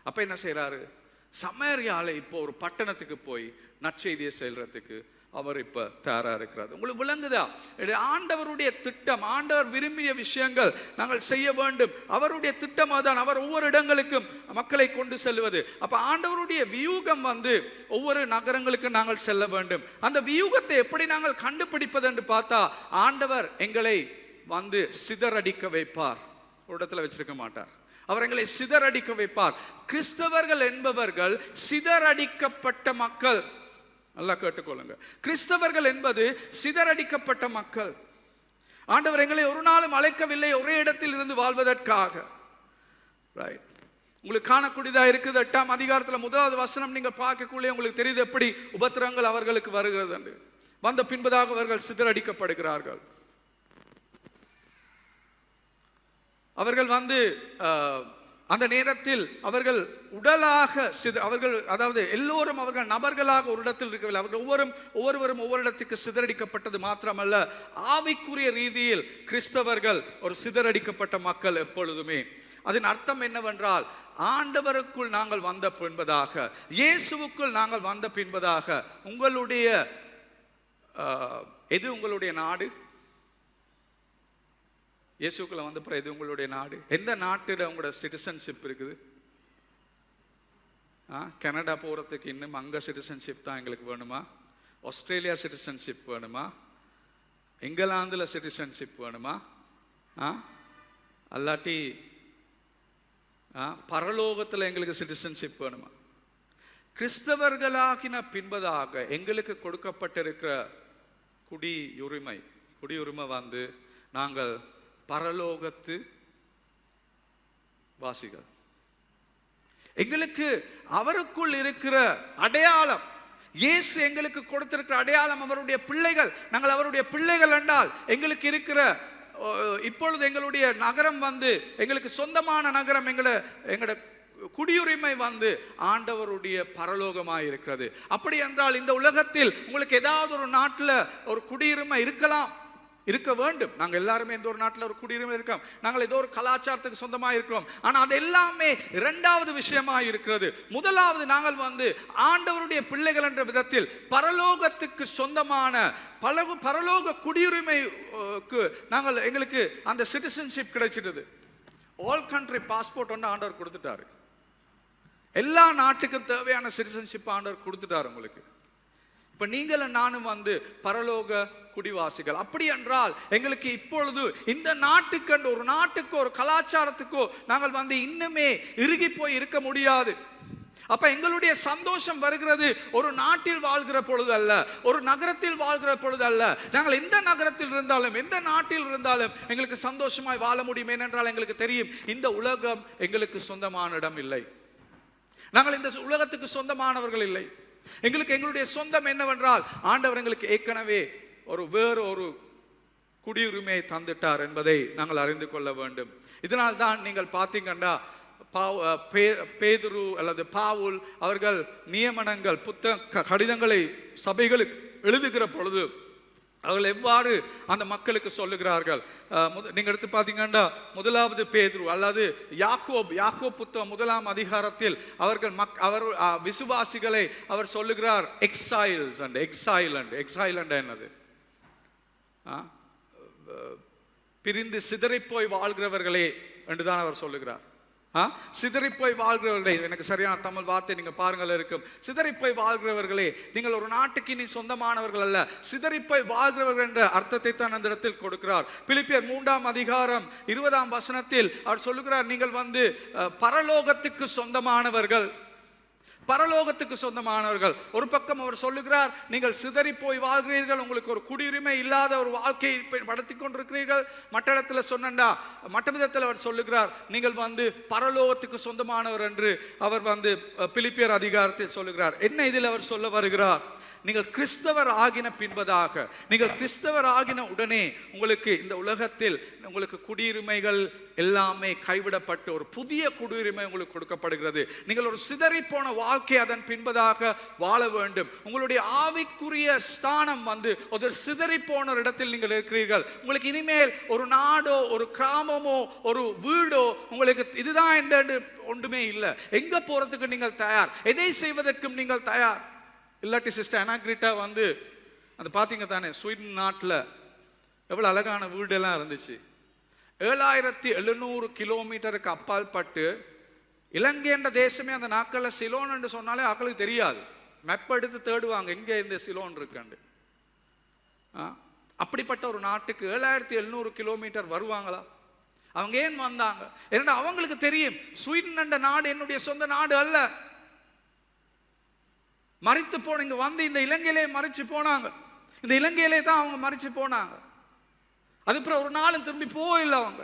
அப்ப என்ன செய்யறாரு? சமாரியால இப்போ ஒரு பட்டணத்துக்கு போய் நற்செய்தியை செல்றதுக்கு அவர் இப்ப தயாரா இருக்கிறார். உங்களுக்கு விளங்குதா? ஆண்டவருடைய திட்டம், ஆண்டவர் விரும்பிய விஷயங்கள் நாங்கள் செய்ய வேண்டும். அவருடைய திட்டம் அதான், அவர் ஒவ்வொரு இடங்களுக்கும் மக்களை கொண்டு செல்வது. அப்ப ஆண்டவருடைய வியூகம் ஒவ்வொரு நகரங்களுக்கும் நாங்கள் செல்ல வேண்டும். அந்த வியூகத்தை எப்படி நாங்கள் கண்டுபிடிப்பது என்று பார்த்தா, ஆண்டவர் எங்களை சிதறடிக்க வைப்பார். ஒரு இடத்துல வச்சிருக்க மாட்டார். அவர் எங்களை சிதறடிக்க வைப்பார். கிறிஸ்தவர்கள் என்பவர்கள் சிதறடிக்கப்பட்ட மக்கள். நல்லா கேட்டுக்கொள்ளுங்க, கிறிஸ்தவர்கள் என்பது சிதறடிக்கப்பட்ட மக்கள். ஆண்டவர் எங்களை ஒரு நாளும் அழைக்கவில்லை ஒரே இடத்தில் இருந்து வாழ்வதற்காக. ரைட், உங்களுக்கு காணக்கூடியதா இருக்குது. 8ஆம் அதிகாரத்தில் 1வது வசனம் நீங்க பார்க்கக்குள்ளே உங்களுக்கு தெரியுது எப்படி உபத்திரங்கள் அவர்களுக்கு வருகிறது என்று. வந்த பின்பதாக அவர்கள் சிதறடிக்கப்படுகிறார்கள். அவர்கள் அந்த நேரத்தில் அவர்கள் உடலாக அவர்கள், அதாவது எல்லோரும் அவர்கள் நபர்களாக ஒரு இடத்தில் இருக்கவில்லை. அவர்கள் ஒவ்வொருவரும் ஒவ்வொரு இடத்துக்கு சிதறடிக்கப்பட்டது மாத்திரமல்ல, ஆவிக்குரிய ரீதியில் கிறிஸ்தவர்கள் ஒரு சிதறடிக்கப்பட்ட மக்கள் எப்பொழுதுமே. அதன் அர்த்தம் என்னவென்றால், ஆண்டவருக்குள் நாங்கள் வந்த பின்பதாக, இயேசுவுக்குள் நாங்கள் வந்த பின்பதாக, உங்களுடைய எது உங்களுடைய நாடு? இயேசுக்குள்ள வந்த பிறகு இது உங்களுடைய நாடு. எந்த நாட்டில் உங்களோட சிட்டிசன்ஷிப் இருக்குது? கனடா போகிறதுக்கு இன்னும் அங்கே சிட்டிசன்ஷிப் தான் எங்களுக்கு வேணுமா? ஆஸ்திரேலியா சிட்டிசன்ஷிப் வேணுமா? இங்கிலாந்தில் சிட்டிசன்ஷிப் வேணுமா? அல்லாட்டி பரலோகத்தில் எங்களுக்கு சிட்டிசன்ஷிப் வேணுமா? கிறிஸ்தவர்களாகின பின்பதாக எங்களுக்கு கொடுக்கப்பட்டிருக்கிற குடியுரிமை நாங்கள் பரலோகத்து வாசிகள். எங்களுக்கு அவருக்குள் இருக்கிற அடையாளம், இயேசு எங்களுக்கு கொடுத்திருக்கிற அடையாளம் அவருடைய பிள்ளைகள். நாங்கள் அவருடைய பிள்ளைகள் என்றால் எங்களுக்கு இருக்கிற இப்பொழுது எங்களுடைய நகரம் எங்களுக்கு சொந்தமான நகரம், எங்களோட குடியுரிமை ஆண்டவருடைய பரலோகமாய் இருக்கிறது. அப்படி என்றால் இந்த உலகத்தில் உங்களுக்கு ஏதாவது ஒரு நாட்டில் ஒரு குடியுரிமை இருக்க வேண்டும். நாங்கள் எல்லாருமே இந்த ஒரு நாட்டில் ஒரு குடியுரிமை இருக்கோம். நாங்கள் ஏதோ ஒரு கலாச்சாரத்துக்கு சொந்தமாக இருக்கிறோம். ஆனால் அது எல்லாமே இரண்டாவது விஷயமாக இருக்கிறது. முதலாவது, நாங்கள் ஆண்டவருடைய பிள்ளைகள் என்ற விதத்தில் பரலோகத்துக்கு சொந்தமான பரலோக குடியுரிமைக்கு எங்களுக்கு அந்த சிட்டிசன்ஷிப் கிடைச்சிட்டது. ஆல் கண்ட்ரி பாஸ்போர்ட் ஆண்டவர் கொடுத்துட்டாரு. எல்லா நாட்டுக்கும் தேவையான சிட்டிசன்ஷிப் ஆண்டவர் கொடுத்துட்டாரு உங்களுக்கு. இப்ப நீங்களும் நானும் பரலோக குடிவாசிகள். அப்படி என்றால் எங்களுக்கு இப்பொழுது இந்த நாட்டுக்கு ஒரு நாட்டுக்கோ ஒரு கலாச்சாரத்துக்கோ நாங்கள் இன்னுமே இறுகி போய் இருக்க முடியாது. அப்ப எங்களுடைய சந்தோஷம் வருகிறது ஒரு நாட்டில் வாழ்கிற பொழுது அல்ல, ஒரு நகரத்தில் வாழ்கிற பொழுது அல்ல. நாங்கள் எந்த நகரத்தில் இருந்தாலும் எந்த நாட்டில் இருந்தாலும் எங்களுக்கு சந்தோஷமாய் வாழ முடியும். ஏனென்றால் எங்களுக்கு தெரியும், இந்த உலகம் எங்களுக்கு சொந்தமான இடம் இல்லை. நாங்கள் இந்த உலகத்துக்கு சொந்தமானவர்கள் இல்லை. எங்களுடைய சொந்தம் என்னவென்றால், ஆண்டவர் எங்களுக்கு ஏற்கனவே வேறு ஒரு குடியுரிமையை தந்துட்டார் என்பதை நாங்கள் அறிந்து கொள்ள வேண்டும். இதனால் தான் நீங்கள் பார்த்தீங்கன்னா பேதுரு அல்லது பாவுல் அவர்கள் நியமனங்கள் கடிதங்களை சபைகளுக்கு எழுதுகிற பொழுது அவர்கள் எவ்வாறு அந்த மக்களுக்கு சொல்லுகிறார்கள். நீங்க எடுத்து பார்த்தீங்கன்னா 1வது பேதுரு அல்லது யாக்கோப் புத்தகம் 1ஆம் அதிகாரத்தில் அவர் விசுவாசிகளை அவர் சொல்லுகிறார் எக்ஸைல்ஸ் அண்ட் எக்ஸைலண்ட். என்னது? பிரிந்து சிதறிப்போய் வாழ்கிறவர்களே என்றுதான் அவர் சொல்லுகிறார். சிதறிப்போய் வாழ்கிறவர்களே, எனக்கு சரியான தமிழ் வார்த்தை நீங்க பாருங்கள் இருக்கும். சிதறிப்போய் வாழ்கிறவர்களே, நீங்கள் ஒரு நாட்டுக்கு நீ சொந்தமானவர்கள் அல்ல, சிதறிப்போய் வாழ்கிறவர்கள் என்ற அர்த்தத்தை தான் அந்த இடத்தில் கொடுக்கிறார். பிலிப்பியர் 3ஆம் அதிகாரம் 20ஆம் வசனத்தில் அவர் சொல்லுகிறார், நீங்கள் பரலோகத்துக்கு சொந்தமானவர்கள், பரலோகத்துக்கு சொந்தமானவர்கள். ஒரு பக்கம் அவர் சொல்லுகிறார், நீங்கள் சிதறி போய் வாழ்கிறீர்கள், உங்களுக்கு ஒரு குடியுரிமை இல்லாத ஒரு வாழ்க்கையை நடத்தி கொண்டிருக்கிறீர்கள். மற்ற இடத்துல சொன்னா மற்ற விதத்தில் அவர் சொல்லுகிறார், நீங்கள் பரலோகத்துக்கு சொந்தமானவர் என்று அவர் பிலிப்பியர் அதிகாரத்தில் சொல்லுகிறார். என்ன இதில் அவர் சொல்ல வருகிறார்? நீங்கள் கிறிஸ்தவர் ஆகின பின்பதாக, நீங்கள் கிறிஸ்தவர் ஆகின உடனே உங்களுக்கு இந்த உலகத்தில் உங்களுக்கு குடியுரிமைகள் எல்லாமே கைவிடப்பட்டு ஒரு புதிய குடியுரிமை உங்களுக்கு கொடுக்கப்படுகிறது. நீங்கள் ஒரு சிதறி போன வாழ்க்கை அதன் பின்பதாக வாழ வேண்டும். உங்களுடைய ஆவிக்குரிய ஸ்தானம் ஒரு சிதறி போன இடத்தில் நீங்கள் இருக்கிறீர்கள். உங்களுக்கு இனிமேல் ஒரு நாடோ ஒரு கிராமமோ ஒரு வீடோ உங்களுக்கு இதுதான் என்று ஒன்றுமே இல்லை. எங்க போறதுக்கு நீங்கள் தயார், எதை செய்வதற்கும் நீங்கள் தயார். இல்லாட்டி சிஸ்டர் அனாகிரிட்டா அந்த பார்த்தீங்க தானே, ஸ்வீடன் நாட்டில் எவ்வளோ அழகான வீடெல்லாம் இருந்துச்சு. 7700 கிலோமீட்டருக்கு அப்பால் பட்டு இலங்கை என்ற தேசமே அந்த நாட்களில் சிலோன் என்று சொன்னாலே ஆக்களுக்கு தெரியாது. மெப் எடுத்து தேடுவாங்க எங்கே இந்த சிலோன் இருக்குண்டு. அப்படிப்பட்ட ஒரு நாட்டுக்கு 7700 கிலோமீட்டர் வருவாங்களா? அவங்க ஏன் வந்தாங்க? ஏன்னா அவங்களுக்கு தெரியும், ஸ்வீடன் என்ற நாடு என்னுடைய சொந்த நாடு அல்ல. மறித்து போன இங்க இந்த இலங்கையிலே மறிச்சு போனாங்க. இந்த இலங்கையிலே தான் அவங்க மறிச்சு போனாங்க. அதுக்கப்புறம் ஒரு நாளும் திரும்பி போகல, அவங்க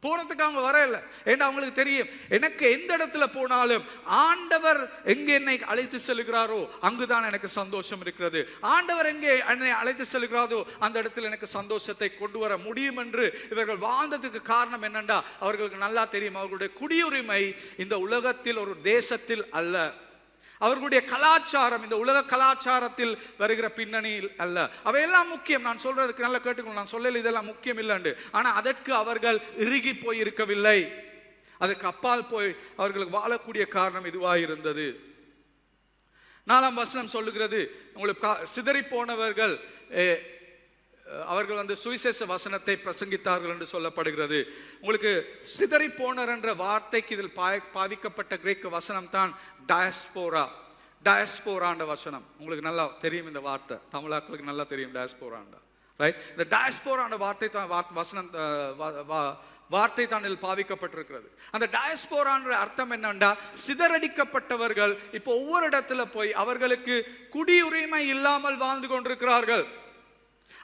போறதுக்கு அவங்க வரல. ஏன்னா அவங்களுக்கு தெரியும், எனக்கு எந்த இடத்துல போனாலும் ஆண்டவர் எங்கே என்னை அழைத்து செல்கிறாரோ அங்குதான் எனக்கு சந்தோஷம் இருக்கிறது. ஆண்டவர் எங்கே என்னை அழைத்து செல்கிறாரோ அந்த இடத்துல எனக்கு சந்தோஷத்தை கொண்டு வர முடியும் என்று இவர்கள் வாழ்ந்ததுக்கு காரணம் என்னண்டா, அவர்களுக்கு நல்லா தெரியும், அவர்களுடைய குடியுரிமை இந்த உலகத்தில் ஒரு தேசத்தில் அல்ல, அவர்களுடைய கலாச்சாரம் இந்த உலக கலாச்சாரத்தில் வருகிற பின்னணியில் அல்ல. அவையெல்லாம் முக்கியம். நான் சொல்றதுக்கு நல்லா கேட்டுக்கணும், நான் சொல்லல இதெல்லாம் முக்கியம் இல்லைண்டு. ஆனா அதற்கு அவர்கள் இறுகி போய் இருக்கவில்லை. அதுக்கு அப்பால் போய் அவர்களுக்கு வாழக்கூடிய காரணம் இதுவாக இருந்தது. 4ஆம் வசனம் சொல்லுகிறது, உங்களுக்கு சிதறி போனவர்கள் அவர்கள் சுவிசேஷ வசனத்தை பிரசங்கித்தார்கள் என்று சொல்லப்படுகிறது. உங்களுக்கு சிதறி போனர் என்ற வார்த்தைக்கு இதில் பாவிக்கப்பட்ட கிரேக்க வசனம் தான் டயஸ்போரா. டயஸ்போராண்ட வசனம் உங்களுக்கு நல்லா தெரியும். இந்த வார்த்தை தமிழாக்களுக்கு நல்லா தெரியும், டயஸ்போராண்ட, ரைட்? இந்த டயஸ்போராண்ட வார்த்தை தான் வசனம் வார்த்தை தான் இதில் பாவிக்கப்பட்டிருக்கிறது. அந்த டயஸ்போரான்ற அர்த்தம் என்னன்னா, சிதறடிக்கப்பட்டவர்கள் இப்போ ஒவ்வொரு இடத்துல போய் அவர்களுக்கு குடியுரிமை இல்லாமல் வாழ்ந்து கொண்டிருக்கிறார்கள்.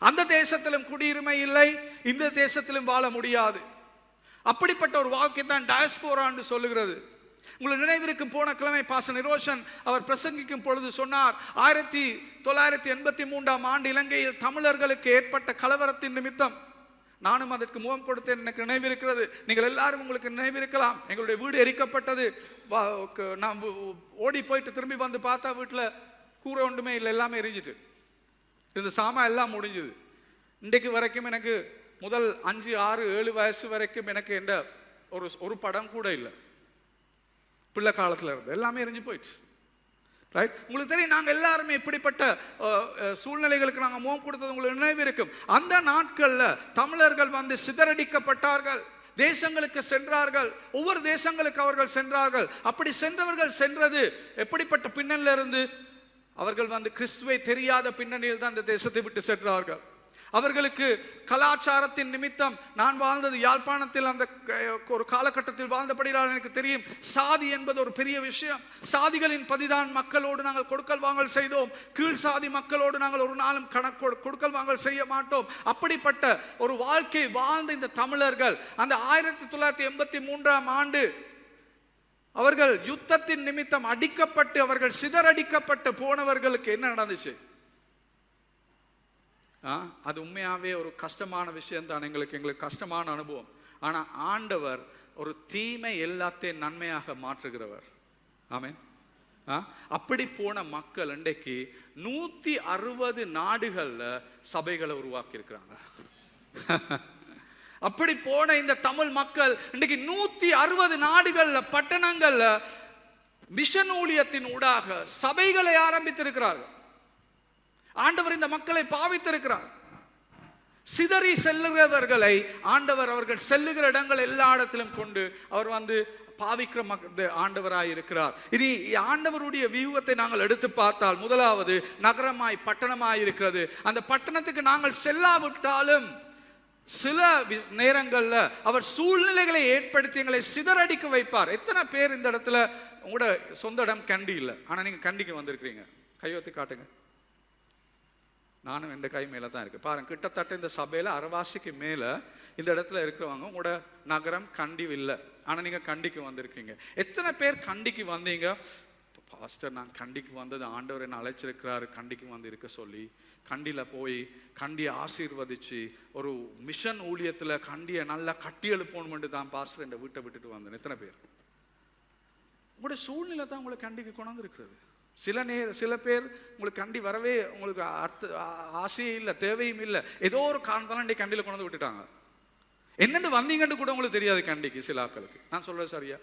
அந்த தேசத்திலும் குடியுரிமை இல்லை, இந்த தேசத்திலும் வாழ முடியாது. அப்படிப்பட்ட ஒரு வாழ்க்கை தான் டயஸ்போரா என்று சொல்லுகிறது. உங்களுக்கு நினைவிருக்கும், போன கிழமை பாஸ்டர் நிரோஷன் அவர் பிரசங்கிக்கும் பொழுது சொன்னார், 1983ஆம் ஆண்டு இலங்கையில் தமிழர்களுக்கு ஏற்பட்ட கலவரத்தின் நிமித்தம் நானும் அதற்கு முகம் கொடுத்தேன். எனக்கு நினைவிருக்கிறது, நீங்கள் எல்லாரும் உங்களுக்கு நினைவிருக்கலாம். எங்களுடைய வீடு எரிக்கப்பட்டது. நான் ஓடி போயிட்டு திரும்பி பார்த்தா வீட்டில் கூரை ஒன்றுமே இல்லை, எல்லாமே எரிஞ்சிட்டு இந்த சாமா எல்லாம் முடிஞ்சுது. இன்றைக்கு வரைக்கும் எனக்கு முதல் 5, 6, 7 வயசு வரைக்கும் எனக்கு எந்த ஒரு படம் கூட இல்லை. பிள்ளை காலத்தில் இருந்து எல்லாமே எரிஞ்சு போயிடுச்சு, ரைட்? உங்களுக்கு தெரியும், நாங்கள் எல்லாருமே இப்படிப்பட்ட சூழ்நிலைகளுக்கு நாங்கள் முகம் கொடுத்தது உங்களுக்கு நினைவு இருக்கும். அந்த நாட்களில் தமிழர்கள் சிதறடிக்கப்பட்டார்கள், தேசங்களுக்கு சென்றார்கள், ஒவ்வொரு தேசங்களுக்கு அவர்கள் சென்றார்கள். அப்படி சென்றவர்கள் சென்றது எப்படிப்பட்ட பின்னணியில இருந்து? அவர்கள் கிறிஸ்துவை தெரியாத பின்னணியில் தான் இந்த தேசத்தை விட்டு சென்றார்கள். அவர்களுக்கு கலாச்சாரத்தின் நிமித்தம், நான் வாழ்ந்தது யாழ்ப்பாணத்தில், அந்த ஒரு காலகட்டத்தில் வாழ்ந்தபடியால் எனக்கு தெரியும், சாதி என்பது ஒரு பெரிய விஷயம். சாதிகளின் பதிதான் மக்களோடு நாங்கள் கொடுக்கல் வாங்கல் செய்தோம். கீழ் சாதி மக்களோடு நாங்கள் ஒரு நாளும் கொடுக்கல் வாங்கல் செய்ய மாட்டோம். அப்படிப்பட்ட ஒரு வாழ்க்கை வாழ்ந்த இந்த தமிழர்கள் அந்த 1983ஆம் ஆண்டு அவர்கள் யுத்தத்தின் நிமித்தம் அடிக்கப்பட்டு அவர்கள் சிதறடிக்கப்பட்டு போனவர்களுக்கு என்ன நடந்துச்சு? அது உண்மையாவே ஒரு கஷ்டமான விஷயம் தான். எங்களுக்கு கஷ்டமான அனுபவம். ஆனா ஆண்டவர் ஒரு தீமை எல்லாத்தையும் நன்மையாக மாற்றுகிறவர். ஆமென். அப்படி போன மக்கள் இன்றைக்கு 160 நாடுகள்ல சபைகளை உருவாக்கி இருக்கிறாங்க. அப்படி போன இந்த தமிழ் மக்கள் இன்றைக்கு 160 நாடுகள்ல பட்டணங்கள்ல மிஷன் ஊழியத்தின் ஊடாக சபைகளை ஆரம்பித்திருக்கிறார்கள். ஆண்டவர் இந்த மக்களை பாவித்திருக்கிறார். சிதறி செல்லுகிறவர்களை ஆண்டவர் அவர்கள் செல்லுகிற இடங்கள் எல்லா இடத்திலும் கொண்டு அவர் வந்து பாவிக்கிற ஆண்டவராய் இருக்கிறார். இனி ஆண்டவருடைய வியூகத்தை நாங்கள் எடுத்து பார்த்தால், முதலாவது நகரமாய் பட்டணமாய் இருக்கிறது. அந்த பட்டணத்துக்கு நாங்கள் செல்லாவிட்டாலும் சில நேரங்கள்ல அவர் சூழ்நிலைகளை ஏற்படுத்தி எங்களை சிதறடிக்க வைப்பார். எத்தனை பேர் இந்த இடத்துல உங்களோட சொந்த இடம் கண்டி இல்லை, ஆனா நீங்க கண்டிக்கு வந்திருக்கிறீங்க? கையொத்தி காட்டுங்க. நானும் இந்த கை மேல தான் இருக்கு பாருங்க. கிட்டத்தட்ட இந்த சபையில அரைவாசிக்கு மேல இந்த இடத்துல இருக்கிறவங்க உங்களோட நகரம் கண்டி இல்லை, ஆனா நீங்க கண்டிக்கு வந்திருக்கீங்க. எத்தனை பேர் கண்டிக்கு வந்தீங்க? பாஸ்டர் நான் கண்டிக்கு வந்தது ஆண்டவர் என்ன அழைச்சிருக்கிறாரு கண்டிக்கு வந்து இருக்க சொல்லி, கண்டியில போய் கண்டியை ஆசீர்வதிச்சு ஒரு மிஷன் ஊழியத்துல கண்டியை நல்லா கட்டி எழுப்பணும்னு தான் பாஸ்டர் இந்த வீட்டை விட்டுட்டு வந்தேன். எத்தனை பேர்? உங்களோட சூழ்நிலை தான் உங்களை கண்டிக்கு கொண்டு இருக்கிறது. சில பேர் உங்களுக்கு கண்டி வரவே உங்களுக்கு ஆசையே இல்லை, தேவையும் இல்லை, ஏதோ ஒரு காரணத்தால கண்டியில் கொண்டு விட்டுட்டாங்க. என்னென்னு வந்தீங்கன்னு கூட உங்களுக்கு தெரியாது கண்டிக்கு. சில ஆட்களுக்கு நான் சொல்றது சரியா?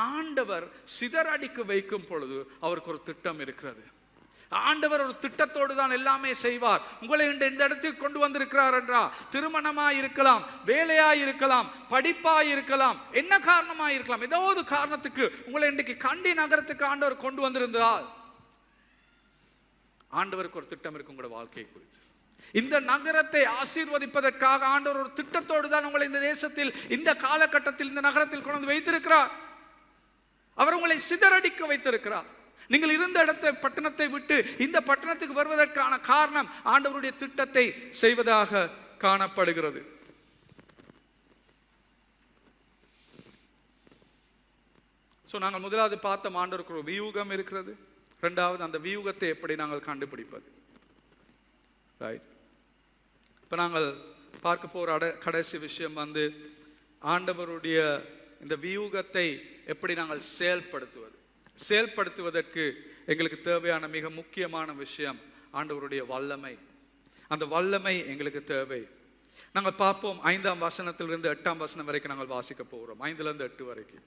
ஆண்டவர் சிதறடிக்க வைக்கும் பொழுது அவருக்கு ஒரு திட்டம் இருக்கிறது. ஆண்டவர் ஒரு திட்டத்தோடு தான் எல்லாமே செய்வார். உங்களை இந்த இடத்துக்கு கொண்டு வந்திருக்கிறார் என்றா, திருமணமாய் இருக்கலாம், வேலையாய் இருக்கலாம், படிப்பாய் இருக்கலாம், என்ன காரணமாய் இருக்கலாம், ஏதாவது காரணத்துக்கு உங்களை இன்றைக்கு கண்டி நகரத்துக்கு ஆண்டவர் கொண்டு வந்திருந்தால் ஆண்டவருக்கு ஒரு திட்டம் இருக்கு உங்களோட வாழ்க்கை குறித்து. இந்த நகரத்தை ஆசீர்வதிப்பதற்காக ஆண்டவர் ஒரு திட்டத்தோடு தான் உங்களை இந்த தேசத்தில் இந்த காலகட்டத்தில் இந்த நகரத்தில் கொண்டு வந்து வைத்திருக்கிறார். அவர் உங்களை சிதறடிக்க வைத்திருக்கிறார். நீங்கள் இருந்த இடத்தை பட்டணத்தை விட்டு இந்த பட்டணத்துக்கு வருவதற்கான காரணம் ஆண்டவருடைய திட்டத்தை செய்வதாக காணப்படுகிறது. நாங்கள் முதலாவது பார்த்த ஆண்டவருக்கு ஒரு வியூகம் இருக்கிறது. இரண்டாவது அந்த வியூகத்தை எப்படி நாங்கள் கண்டுபிடிப்பது. இப்ப நாங்கள் பார்க்க போற கடைசி விஷயம் வந்து ஆண்டவருடைய இந்த வியூகத்தை எப்படி நாங்கள் செயல்படுத்துவதற்கு எங்களுக்கு தேவையான மிக முக்கியமான விஷயம் ஆண்டவருடைய வல்லமை. அந்த வல்லமை எங்களுக்கு தேவை. நாங்கள் பார்ப்போம் 5ஆம் வசனத்திலிருந்து 8ஆம் வசனம் வரைக்கும் நாங்கள் வாசிக்க போகிறோம். 5லிருந்து 8 வரைக்கும்.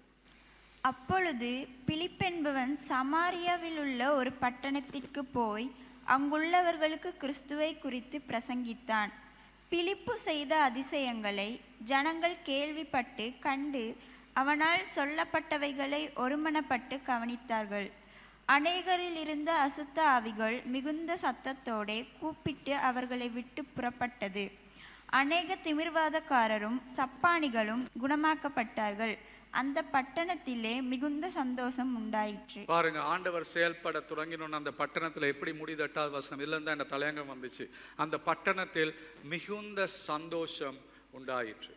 அப்பொழுது பிலிப் என்பவன் சமாரியாவில் உள்ள ஒரு பட்டணத்திற்கு போய் அங்குள்ளவர்களுக்கு கிறிஸ்துவை குறித்து பிரசங்கித்தான். பிலிப்பு செய்த அதிசயங்களை ஜனங்கள் கேள்விப்பட்டு கண்டு அவனால் சொல்லப்பட்டவைகளை ஒருமனப்பட்டு கவனித்தார்கள். அநேகரில் இருந்த அசுத்த ஆவிகள் மிகுந்த சத்தத்தோடே கூப்பிட்டு அவர்களை விட்டு புறப்பட்டது. அநேக திமிர்வாதக்காரரும் சப்பானிகளும் குணமாக்கப்பட்டார்கள். அந்த பட்டணத்திலே மிகுந்த சந்தோஷம் உண்டாயிற்று. பாருங்க, ஆண்டவர் செயல்பட தொடங்கினோன்னு அந்த பட்டணத்துல எப்படி முடியுது? 8வது வசனம். இதுல இருந்தா இந்த தலையங்கம் வந்துச்சு. அந்த பட்டணத்தில் மிகுந்த சந்தோஷம் உண்டாயிற்று.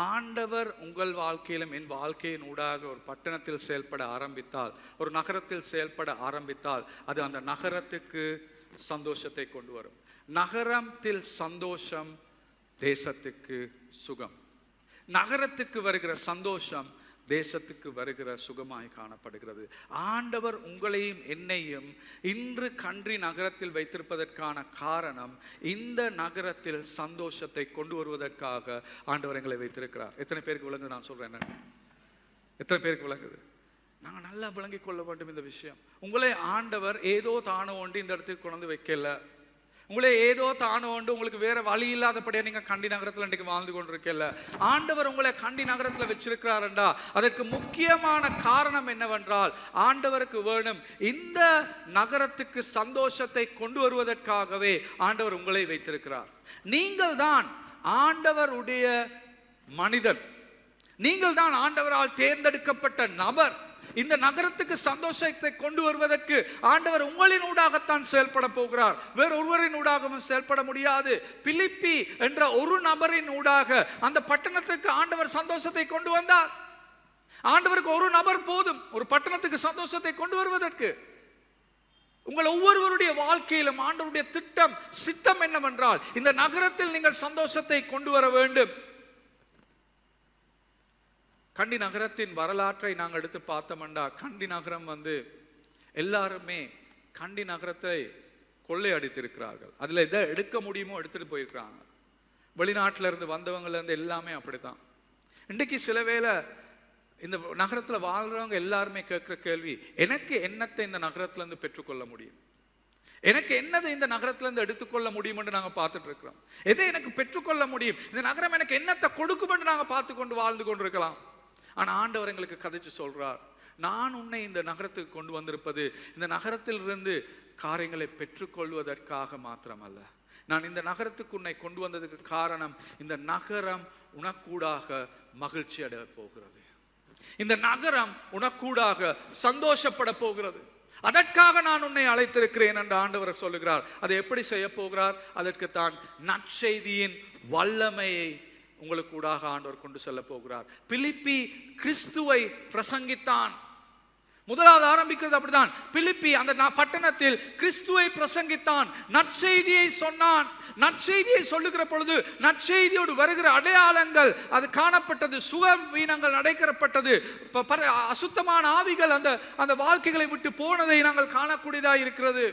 ஆண்டவர் உங்கள் வாழ்க்கையிலும் என் வாழ்க்கையின் ஊடாக ஒரு பட்டணத்தில் செயல்பட ஆரம்பித்தால், ஒரு நகரத்தில் செயல்பட ஆரம்பித்தால், அது அந்த நகரத்துக்கு சந்தோஷத்தை கொண்டு வரும். நகரத்தில் சந்தோஷம் தேசத்துக்கு சுகம். நகரத்துக்கு வருகிற சந்தோஷம் தேசத்துக்கு வருகிற சுகமாய் காணப்படுகிறது. ஆண்டவர் உங்களையும் என்னையும் இன்று கன்றி நகரத்தில் வைத்திருப்பதற்கான காரணம் இந்த நகரத்தில் சந்தோஷத்தை கொண்டு வருவதற்காக ஆண்டவர் எங்களை வைத்திருக்கிறார். எத்தனை பேருக்கு விளங்குது நான் சொல்றேன்? எத்தனை பேருக்கு விளங்குது? நாங்கள் நல்லா விளங்கிக் கொள்ள வேண்டும் இந்த விஷயம். உங்களை ஆண்டவர் ஏதோ தானோ ஒன்று இந்த இடத்துக்கு கொண்டு வைக்கல. உங்களே ஏதோ தானோ உண்டு, உங்களுக்கு வேற வழி இல்லாதபடியா நீங்க கண்டி நகரத்தில் இன்றைக்கு வாழ்ந்து கொண்டிருக்கல. ஆண்டவர் உங்களை கண்டி நகரத்தில் வச்சிருக்கிறாருண்டா அதற்கு முக்கியமான காரணம் என்னவென்றால், ஆண்டவருக்கு வேணும் இந்த நகரத்துக்கு சந்தோஷத்தை கொண்டு வருவதற்காகவே ஆண்டவர் உங்களை வைத்திருக்கிறார். நீங்கள் தான் ஆண்டவருடைய மனிதன், நீங்கள் தான் ஆண்டவரால் தேர்ந்தெடுக்கப்பட்ட நபர். இந்த நகரத்துக்கு சந்தோஷத்தை கொண்டு வருவதற்கு ஆண்டவர் உங்களின் ஊடாகத்தான் செயல்பட போகிறார். வேற ஒருவரின் ஊடாகவும் செயல்பட முடியாது. பிலிப்பி என்ற ஒரு நபரின் ஊடாக அந்த பட்டணத்துக்கு ஆண்டவர் சந்தோஷத்தை கொண்டு வந்தார். ஆண்டவருக்கு ஒரு நபர் போதும் ஒரு பட்டணத்துக்கு சந்தோஷத்தை கொண்டு வருவதற்கு. உங்கள் ஒவ்வொருவருடைய வாழ்க்கையிலும் ஆண்டவருடைய திட்டம், சித்தம் என்னவென்றால், இந்த நகரத்தில் நீங்கள் சந்தோஷத்தை கொண்டு வர வேண்டும். கண்டி நகரத்தின் வரலாற்றை நாங்கள் எடுத்து பார்த்தோம்னா, கண்டி நகரம் வந்து எல்லாருமே கண்டி நகரத்தை கொள்ளையடித்திருக்கிறார்கள். அதில் எதை எடுக்க முடியுமோ எடுத்துட்டு போயிருக்கிறாங்க. வெளிநாட்டில இருந்து வந்தவங்கல இருந்து எல்லாமே அப்படித்தான். இன்றைக்கு சில வேளை இந்த நகரத்தில் வாழ்றவங்க எல்லாருமே கேட்குற கேள்வி, எனக்கு என்னத்தை இந்த நகரத்துல இருந்து பெற்றுக்கொள்ள முடியும்? எனக்கு என்னது இந்த நகரத்திலிருந்து எடுத்துக்கொள்ள முடியும் என்று நாங்கள் பார்த்துட்டு இருக்கிறோம். எதை எனக்கு பெற்றுக்கொள்ள முடியும், இந்த நகரம் எனக்கு என்னத்தை கொடுக்கும் என்று நாங்கள் பார்த்து கொண்டு வாழ்ந்து கொண்டிருக்கலாம். ஆனால் ஆண்டவர் எங்களுக்கு கதைச்சு சொல்றார், நான் உன்னை இந்த நகரத்துக்கு கொண்டு வந்திருப்பது இந்த நகரத்திலிருந்து காரியங்களை பெற்றுக்கொள்வதற்காக மாத்திரமல்ல. நான் இந்த நகரத்துக்கு உன்னை கொண்டு வந்ததுக்கு காரணம், இந்த நகரம் உனக்கூடாக மகிழ்ச்சி அடைய போகிறது, இந்த நகரம் உனக்கூடாக சந்தோஷப்பட போகிறது, அதற்காக நான் உன்னை அழைத்திருக்கிறேன் என்று ஆண்டவர் சொல்லுகிறார். அதை எப்படி செய்ய போகிறார்? அதற்கு தான் நற்செய்தியின் வல்லமையை உங்களுக்கு கூடாக ஆண்டவர் கொண்டு செல்ல போகிறார். பிலிப்பி கிறிஸ்துவை பிரசங்கித்தான். முதலாவது ஆரம்பிக்கிறது அப்படிதான். பிலிப்பி அந்த பட்டணத்தில் கிறிஸ்துவை பிரசங்கித்தான், நற்செய்தியை சொன்னான். நற்செய்தியை சொல்லுகிற பொழுது நற்செய்தியோடு வருகிற அடையாளங்கள் அது காணப்பட்டது, சுகவீனங்கள் நடைபெறப்பட்டது, அசுத்தமான ஆவிகள் அந்த அந்த வாழ்க்கைகளை விட்டு போனதை நாங்கள் காணக்கூடியதாக இருக்கிறது.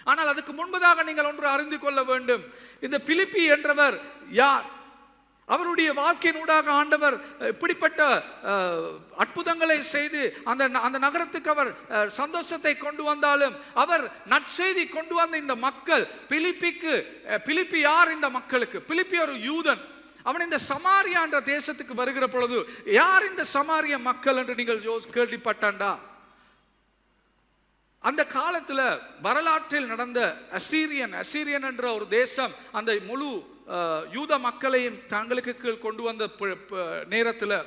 ஆனால் அதுக்கு முன்பதாக நீங்கள் ஒன்று அறிந்து கொள்ள வேண்டும், இந்த பிலிப்பி என்றவர் யார்? அவருடைய வாழ்க்கையினூடாக ஆண்டவர் இப்படிப்பட்ட அற்புதங்களை செய்து அந்த நகரத்துக்கு அவர் சந்தோஷத்தை கொண்டு வந்தாலும், அவர் நற்செய்தி கொண்டு வந்த இந்த மக்கள், பிலிப்பி யார்? இந்த மக்களுக்கு பிலிப்பி ஒரு யூதன். அவன் இந்த சமாரியா என்ற தேசத்துக்கு வருகிற பொழுது, யார் இந்த சமாரிய மக்கள் என்று நீங்கள் கேள்விப்பட்டாண்டா? அந்த காலத்தில் வரலாற்றில் நடந்த அசீரியன் என்ற ஒரு தேசம் அந்த முழு யூத மக்களையும் தங்களுக்கு கீழ் கொண்டு வந்த நேரத்தில்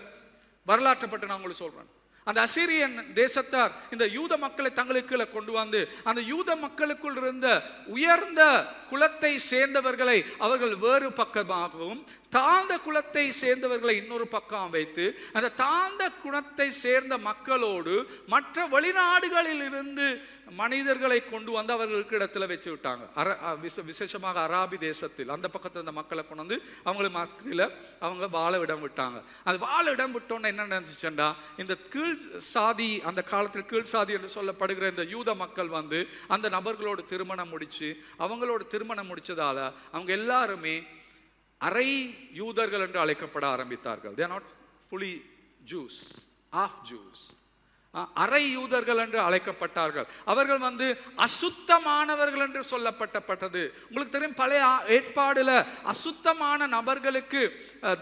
வரலாற்றை பற்றி நான் உங்களுக்கு சொல்றேன். அந்த அசீரியன் தேசத்தார் இந்த யூத மக்களை தங்களுக்கு கொண்டு வந்து அந்த யூத மக்களுக்குள் இருந்த உயர்ந்த குலத்தை சேர்ந்தவர்களை அவர்கள் வேறு பக்கமாகவும் தாழ்ந்த குலத்தை சேர்ந்தவர்களை இன்னொரு பக்கம் வைத்து அந்த தாழ்ந்த குலத்தை சேர்ந்த மக்களோடு மற்ற வெளிநாடுகளில் இருந்து மனிதர்களை கொண்டு வந்து அவர்களுக்கு இடத்துல வச்சு விட்டாங்க. விசேஷமாக அராபி தேசத்தில் அந்த பக்கத்தில் இந்த மக்களை கொண்டு வந்து அவங்களுக்கு மத்தியில் அவங்க வாழ இடம் விட்டாங்க. அது வாழ இடம் விட்டோன்னு என்ன நடந்துச்சுன்னா, இந்த கீழ் சாதி, அந்த காலத்தில் கீழ் சாதி என்று சொல்லப்படுகிற இந்த யூத மக்கள் வந்து அந்த நபர்களோடு திருமணம் முடிச்சு அவங்களோட திருமணம் முடிச்சதால அவங்க எல்லாருமே அரை யூதர்கள் என்று அழைக்கப்பட ஆரம்பித்தார்கள். They are not fully Jews, half Jews. அரை யூதர்கள் என்று அழைக்கப்பட்டார்கள். அவர்கள் வந்து அசுத்தமானவர்கள் என்று சொல்லப்பட்டது. உங்களுக்கு தெரியும், பழைய ஏற்பாடுல அசுத்தமான நபர்களுக்கு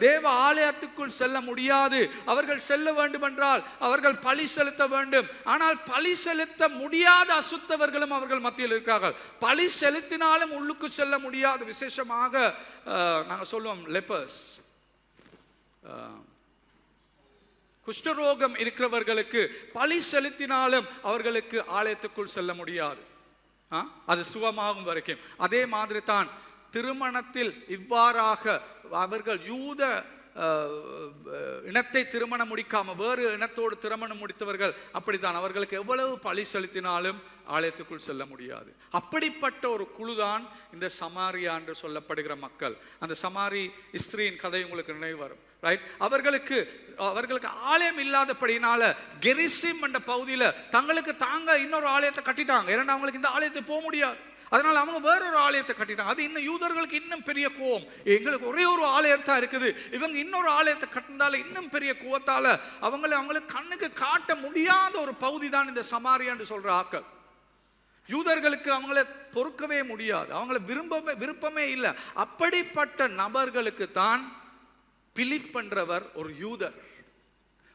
தேவ ஆலயத்துக்குள் செல்ல முடியாது. அவர்கள் செல்ல வேண்டும் என்றால் அவர்கள் பலி செலுத்த வேண்டும். ஆனால் பலி செலுத்த முடியாத அசுத்தவர்களும் அவர்கள் மத்தியில் இருக்கிறார்கள். பலி செலுத்தினாலும் உள்ளுக்கு செல்ல முடியாது. விசேஷமாக நாங்கள் சொல்லுவோம் லெப்பர்ஸ், குஷ்டரோகம் இருக்கிறவர்களுக்கு பலி செலுத்தினாலும் அவர்களுக்கு ஆலயத்துக்குள் செல்ல முடியாது, அது சுகமாகும் வரைக்கும். அதே மாதிரி தான் திருமணத்தில் இவ்வாறாக அவர்கள் யூத இனத்தை திருமணம் முடிக்காம வேறு இனத்தோடு திருமணம் முடித்தவர்கள் அப்படித்தான், அவர்களுக்கு எவ்வளவு பலி செலுத்தினாலும் ஆலயத்துக்குள் செல்ல முடியாது. அப்படிப்பட்ட ஒரு குழுதான் இந்த சமாரியா என்று சொல்லப்படுகிற மக்கள். அந்த சமாரி ஸ்திரீயின் கதை உங்களுக்கு நினைவு வரும், ரைட்? அவர்களுக்கு ஆலயம் இல்லாதபடினால கெரிசிம் என்ற பகுதியில் தங்களுக்கு தாங்க இன்னொரு ஆலயத்தை கட்டிட்டாங்க. ஏன்னா அவங்களுக்கு இந்த ஆலயத்துக்கு போக முடியாது. அதனால அவங்க வேறொரு ஆலயத்தை கட்டிட்டாங்க. அது இன்னும் யூதர்களுக்கு இன்னும் பெரிய கோவம், எங்களுக்கு ஒரே ஒரு ஆலயம் தான் இருக்குது, இவங்க இன்னொரு ஆலயத்தை கட்டினால இன்னும் பெரிய கோவத்தால அவங்களுக்கு கண்ணுக்கு காட்ட முடியாத ஒரு பகுதி தான் இந்த சமாரியா என்று சொல்ற ஆக்கள். யூதர்களுக்கு அவங்கள பொறுக்கவே முடியாது, அவங்கள விருப்பமே இல்லை. அப்படிப்பட்ட நபர்களுக்கு தான் பிலிப் என்றவர் ஒரு யூதர்.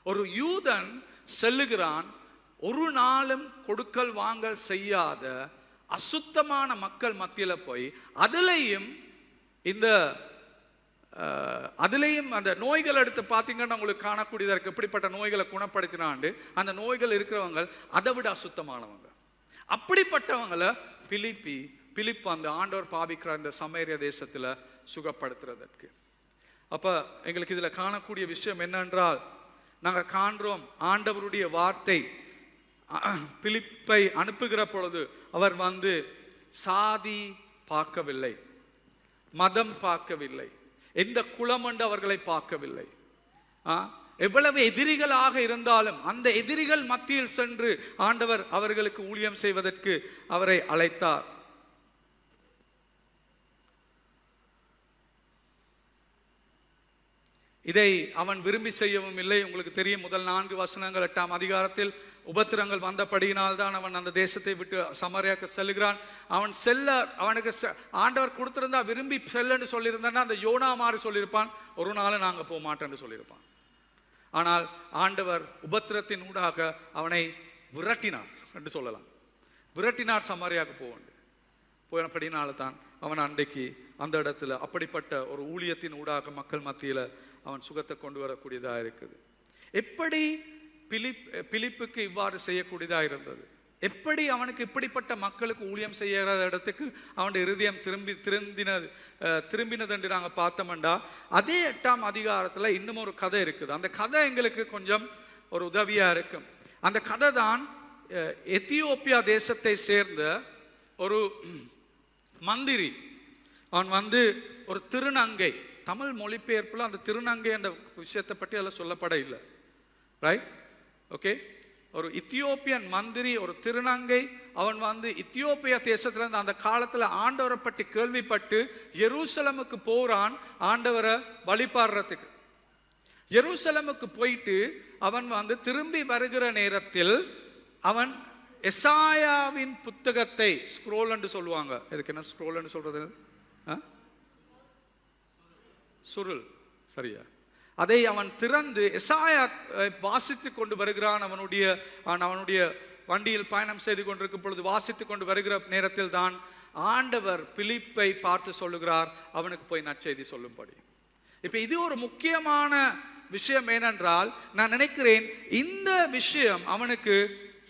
ஒரு யூதன் செல்லுகிறான், ஒரு நாளும் கொடுக்கல் வாங்கல் செய்யாத அசுத்தமான மக்கள் மத்தியில் போய் அதுலேயும் அந்த நோய்கள் எடுத்து பார்த்தீங்கன்னா உங்களுக்கு காணக்கூடியதாக இருக்கு. எப்படிப்பட்ட நோய்களை குணப்படுத்தினாண்டு அந்த நோய்கள் இருக்கிறவங்க அதை விட அசுத்தமானவங்க. அப்படிப்பட்டவங்களை பிலிப் அந்த ஆண்டவர் பாவிக்கிற அந்த சமேரியா தேசத்தில் சுகப்படுத்துறதற்கு. அப்போ எங்களுக்கு இதில் காணக்கூடிய விஷயம் என்னென்றால், நாங்கள் காண்றோம் ஆண்டவருடைய வார்த்தை பிலிப்பை அனுப்புகிற பொழுது அவர் வந்து சாதி பார்க்கவில்லை, மதம் பார்க்கவில்லை, எந்த குலம் என்று அவர்களை பார்க்கவில்லை. எவ்வளவு எதிரிகளாக இருந்தாலும் அந்த எதிரிகள் மத்தியில் சென்று ஆண்டவர் அவர்களுக்கு ஊழியம் செய்வதற்கு அவரை அழைத்தார். இதை அவன் விரும்பி செய்யவும் இல்லை. உங்களுக்கு தெரியும், முதல் 4 வசனங்கள் 8ஆம் அதிகாரத்தில் உபத்திரங்கள் வந்தபடியினால்தான் அவன் அந்த தேசத்தை விட்டு சமாரியாக்கு செல்கிறான். அவன் அவனுக்கு ஆண்டவர் கொடுத்திருந்தா விரும்பி செல்லுன்னு சொல்லியிருந்தான்னா அந்த யோனா மாதிரி சொல்லியிருப்பான், ஒரு நாள் நாங்கள் போக மாட்டேன்னு சொல்லியிருப்பான். ஆனால் ஆண்டவர் உபத்திரத்தின் ஊடாக அவனை விரட்டினார் என்று சொல்லலாம். விரட்டினார் சமாரியாவுக்கு போனபடினால தான் அவன் அன்றைக்கு அந்த இடத்துல அப்படிப்பட்ட ஒரு ஊழியத்தின் ஊடாக மக்கள் மத்தியில் அவன் சுகத்தை கொண்டு வரக்கூடியதாக இருக்குது. எப்படி பிலிப்புக்கு இவ்வாறு செய்யக்கூடியதாக இருந்தது? எப்படி அவனுக்கு இப்படிப்பட்ட மக்களுக்கு ஊழியம் செய்கிற இடத்துக்கு அவனுடைய இருதயம் திரும்பினது என்று நாங்கள் பார்த்தோம்டா, அதே 8ஆம் அதிகாரத்தில் இன்னும் ஒரு கதை இருக்குது. அந்த கதை எங்களுக்கு கொஞ்சம் ஒரு உதவியாக இருக்கும். அந்த கதை தான் எத்தியோப்பியா தேசத்தை சேர்ந்த ஒரு மந்திரி. அவன் ஒரு திருநங்கை, தமிழ் மொழிபெயர்ப்பில் அந்த திருநங்கை என்ற விஷயத்தை பற்றி அதில் சொல்லப்பட இல்லை. Right, okay. ஒரு இத்தியோப்பியன் மந்திரி, ஒரு திருநங்கை. அவன் இத்தியோப்பியா தேசத்திலிருந்து அந்த காலத்தில் ஆண்டவரை பற்றி கேள்விப்பட்டு எருசலேமுக்கு போறான் ஆண்டவரை வழிபாடுறதுக்கு. எருசலேமுக்கு போயிட்டு அவன் திரும்பி வருகிற நேரத்தில் அவன் எசாயாவின் புத்தகத்தை, ஸ்க்ரோல் என்று சொல்லுவாங்க. எதுக்கு என்ன ஸ்க்ரோல் என்று சொல்றது? சுருள், சரியா? அதை அவன் திறந்து எசாயா வாசித்து கொண்டு வருகிறான். அவனுடைய வண்டியில் பயணம் செய்து கொண்டிருக்கும் பொழுது வாசித்து கொண்டு வருகிற நேரத்தில் தான் ஆண்டவர் பிலிப்பை பார்த்து சொல்லுகிறார், அவனுக்கு போய் நற்செய்தி சொல்லும்படி. இப்ப இது ஒரு முக்கியமான விஷயம். ஏனென்றால் நான் நினைக்கிறேன் இந்த விஷயம் அவனுக்கு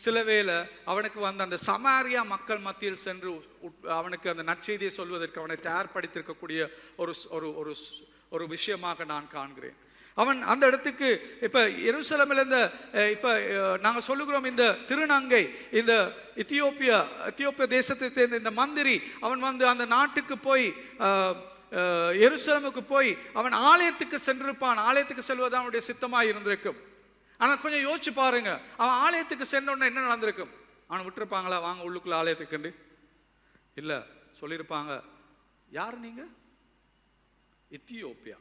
சிலவேளை அவனுக்கு அந்த சமாரியா மக்கள் மத்தியில் சென்று அவனுக்கு அந்த நற்செய்தியை சொல்வதற்கு அவனை தயார்படுத்தியிருக்கக்கூடிய ஒரு விஷயமாக நான் காண்கிறேன். அவன் அந்த இடத்துக்கு இப்ப எருசலேமில் இப்ப நாங்க சொல்லுகிறோம், இந்த திருநங்கை, இந்த எத்தியோப்பியா தேசத்தை சேர்ந்த இந்த மந்திரி, அவன் அந்த நாட்டுக்கு போய் எருசலேமுக்கு போய் அவன் ஆலயத்துக்கு சென்றிருப்பான். ஆலயத்துக்கு செல்வது அவனுடைய சித்தமாக இருந்திருக்கும். ஆனால் கொஞ்சம் யோசிச்சு பாருங்க, அவன் ஆலயத்துக்கு சென்றோன்னா என்ன நடந்திருக்கும்? அவனை விட்டுருப்பாங்களா, வாங்க உள்ளுக்குள்ள ஆலயத்துக்கு? இல்லை, சொல்லியிருப்பாங்க, யார் நீங்க? எத்தியோப்பியா,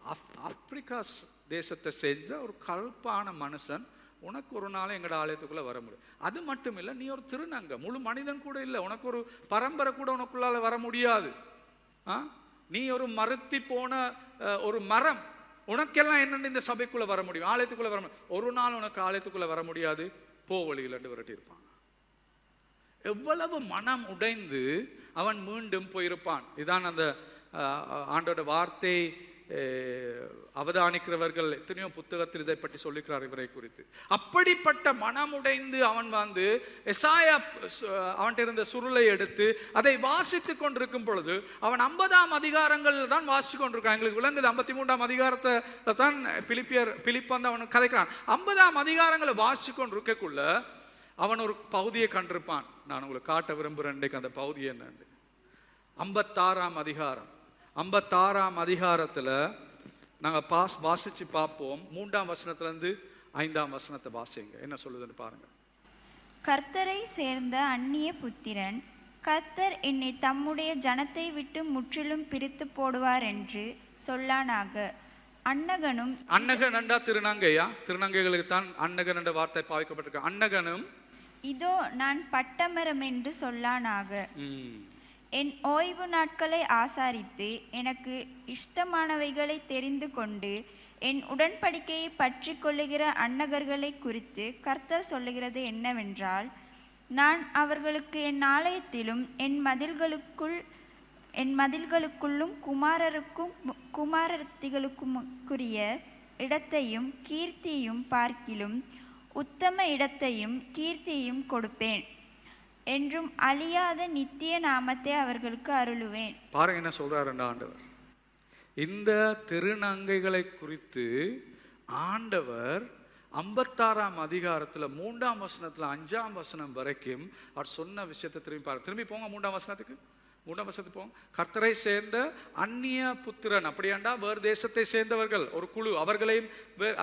ஆப்பிரிக்கா தேசத்தை சேர்ந்த ஒரு கருப்பான மனுஷன், உனக்கு ஒரு நாள் எங்களோட ஆலயத்துக்குள்ள வர முடியும். அது மட்டும் இல்லை, நீ ஒரு திருநங்கை, முழு மனிதன் கூட இல்லை, உனக்கு ஒரு பரம்பரை கூட உனக்குள்ளால வர முடியாது. நீ ஒரு மரத்தி போன ஒரு மரம், உனக்கெல்லாம் என்னென்னு இந்த சபைக்குள்ள வர முடியும், ஆலயத்துக்குள்ள வர முடியும்? ஒரு நாள் உனக்கு ஆலயத்துக்குள்ள வர முடியாது, போ வழியில் விரட்டி இருப்பாங்க. எவ்வளவு மனம் உடைந்து அவன் மீண்டும் போயிருப்பான். இதுதான் அந்த ஆண்டோட வார்த்தை அவதானிக்கிறவர்கள் எத்தனையோ புத்தகத்தில் இதை பற்றி சொல்லிக்கிறார் இவரை குறித்து. அப்படிப்பட்ட மனமுடைந்து அவன் எசாயா அவன்கிட்ட இருந்த சுருளை எடுத்து அதை வாசித்து கொண்டிருக்கும் பொழுது, அவன் 50ஆம் அதிகாரங்கள் தான் வாசித்து கொண்டிருக்கான். எங்களுக்கு விளங்குது 53ஆம் அதிகாரத்தை தான் பிலிப் அவன் கதைக்கிறான். 50ஆம் அதிகாரங்களை வாசித்து கொண்டிருக்கக்குள்ள அவன் ஒரு பகுதியை கண்டிருப்பான். நான் உங்களுக்கு காட்ட விரும்புகிறேன் அந்த பகுதி என்னன்னு. 56ஆம் அதிகாரம். 56ஆம் அதிகாரத்தில் நாங்கள் வாசிச்சு பார்ப்போம். 3ஆம் வசனத்திலிருந்து 5ஆம் வசனத்தை வாசிங்க, என்ன சொல்லுதுன்னு பாருங்க. கர்த்தரை சேர்ந்த அந்நிய புத்திரன், கர்த்தர் என்னை தம்முடைய ஜனத்தை விட்டு முற்றிலும் பிரித்து போடுவார் என்று சொல்லானாக. அன்னகனும், அன்னகன் என்றா திருநங்கையா? திருநங்கைகளுக்கு தான் அன்னகன் என்ற வார்த்தை பாவிக்கப்பட்டிருக்கு. அன்னகனும், இதோ நான் பட்டமரம் என்று சொல்லானாக. என் ஓய்வு நாட்களை ஆசாரித்து எனக்கு இஷ்டமானவைகளை தெரிந்து கொண்டு என் உடன்படிக்கையை பற்றி கொள்ளுகிற அன்னகர்களை குறித்து கர்த்தர் சொல்லுகிறது என்னவென்றால், நான் அவர்களுக்கு என் ஆலயத்திலும் என் மதில்களுக்குள்ளும் குமாரத்திகளுக்குரிய இடத்தையும் கீர்த்தியும் பார்க்கிலும் உத்தம இடத்தையும் கீர்த்தியும் கொடுப்பேன் என்றும் அழியாத நித்திய நாமத்தை அவர்களுக்கு அருளுவேன். பாருங்க என்ன சொல்றாரு ஆண்டவர். இந்த திருநங்கைகளை குறித்து ஆண்டவர் 56ஆம் அதிகாரத்தில் 3ஆம் வசனத்தில் 5ஆம் வசனம் வரைக்கும் அவர் சொன்ன விஷயத்தை திரும்பி பாருங்க. திரும்பி போங்க 3ஆம் வசனத்துக்கு. 3 வசனத்துக்கு போங்க. கர்த்தரை சேர்ந்த அந்நிய புத்திரன், அப்படியாண்டா வேறு தேசத்தை சேர்ந்தவர்கள் ஒரு குழு, அவர்களையும்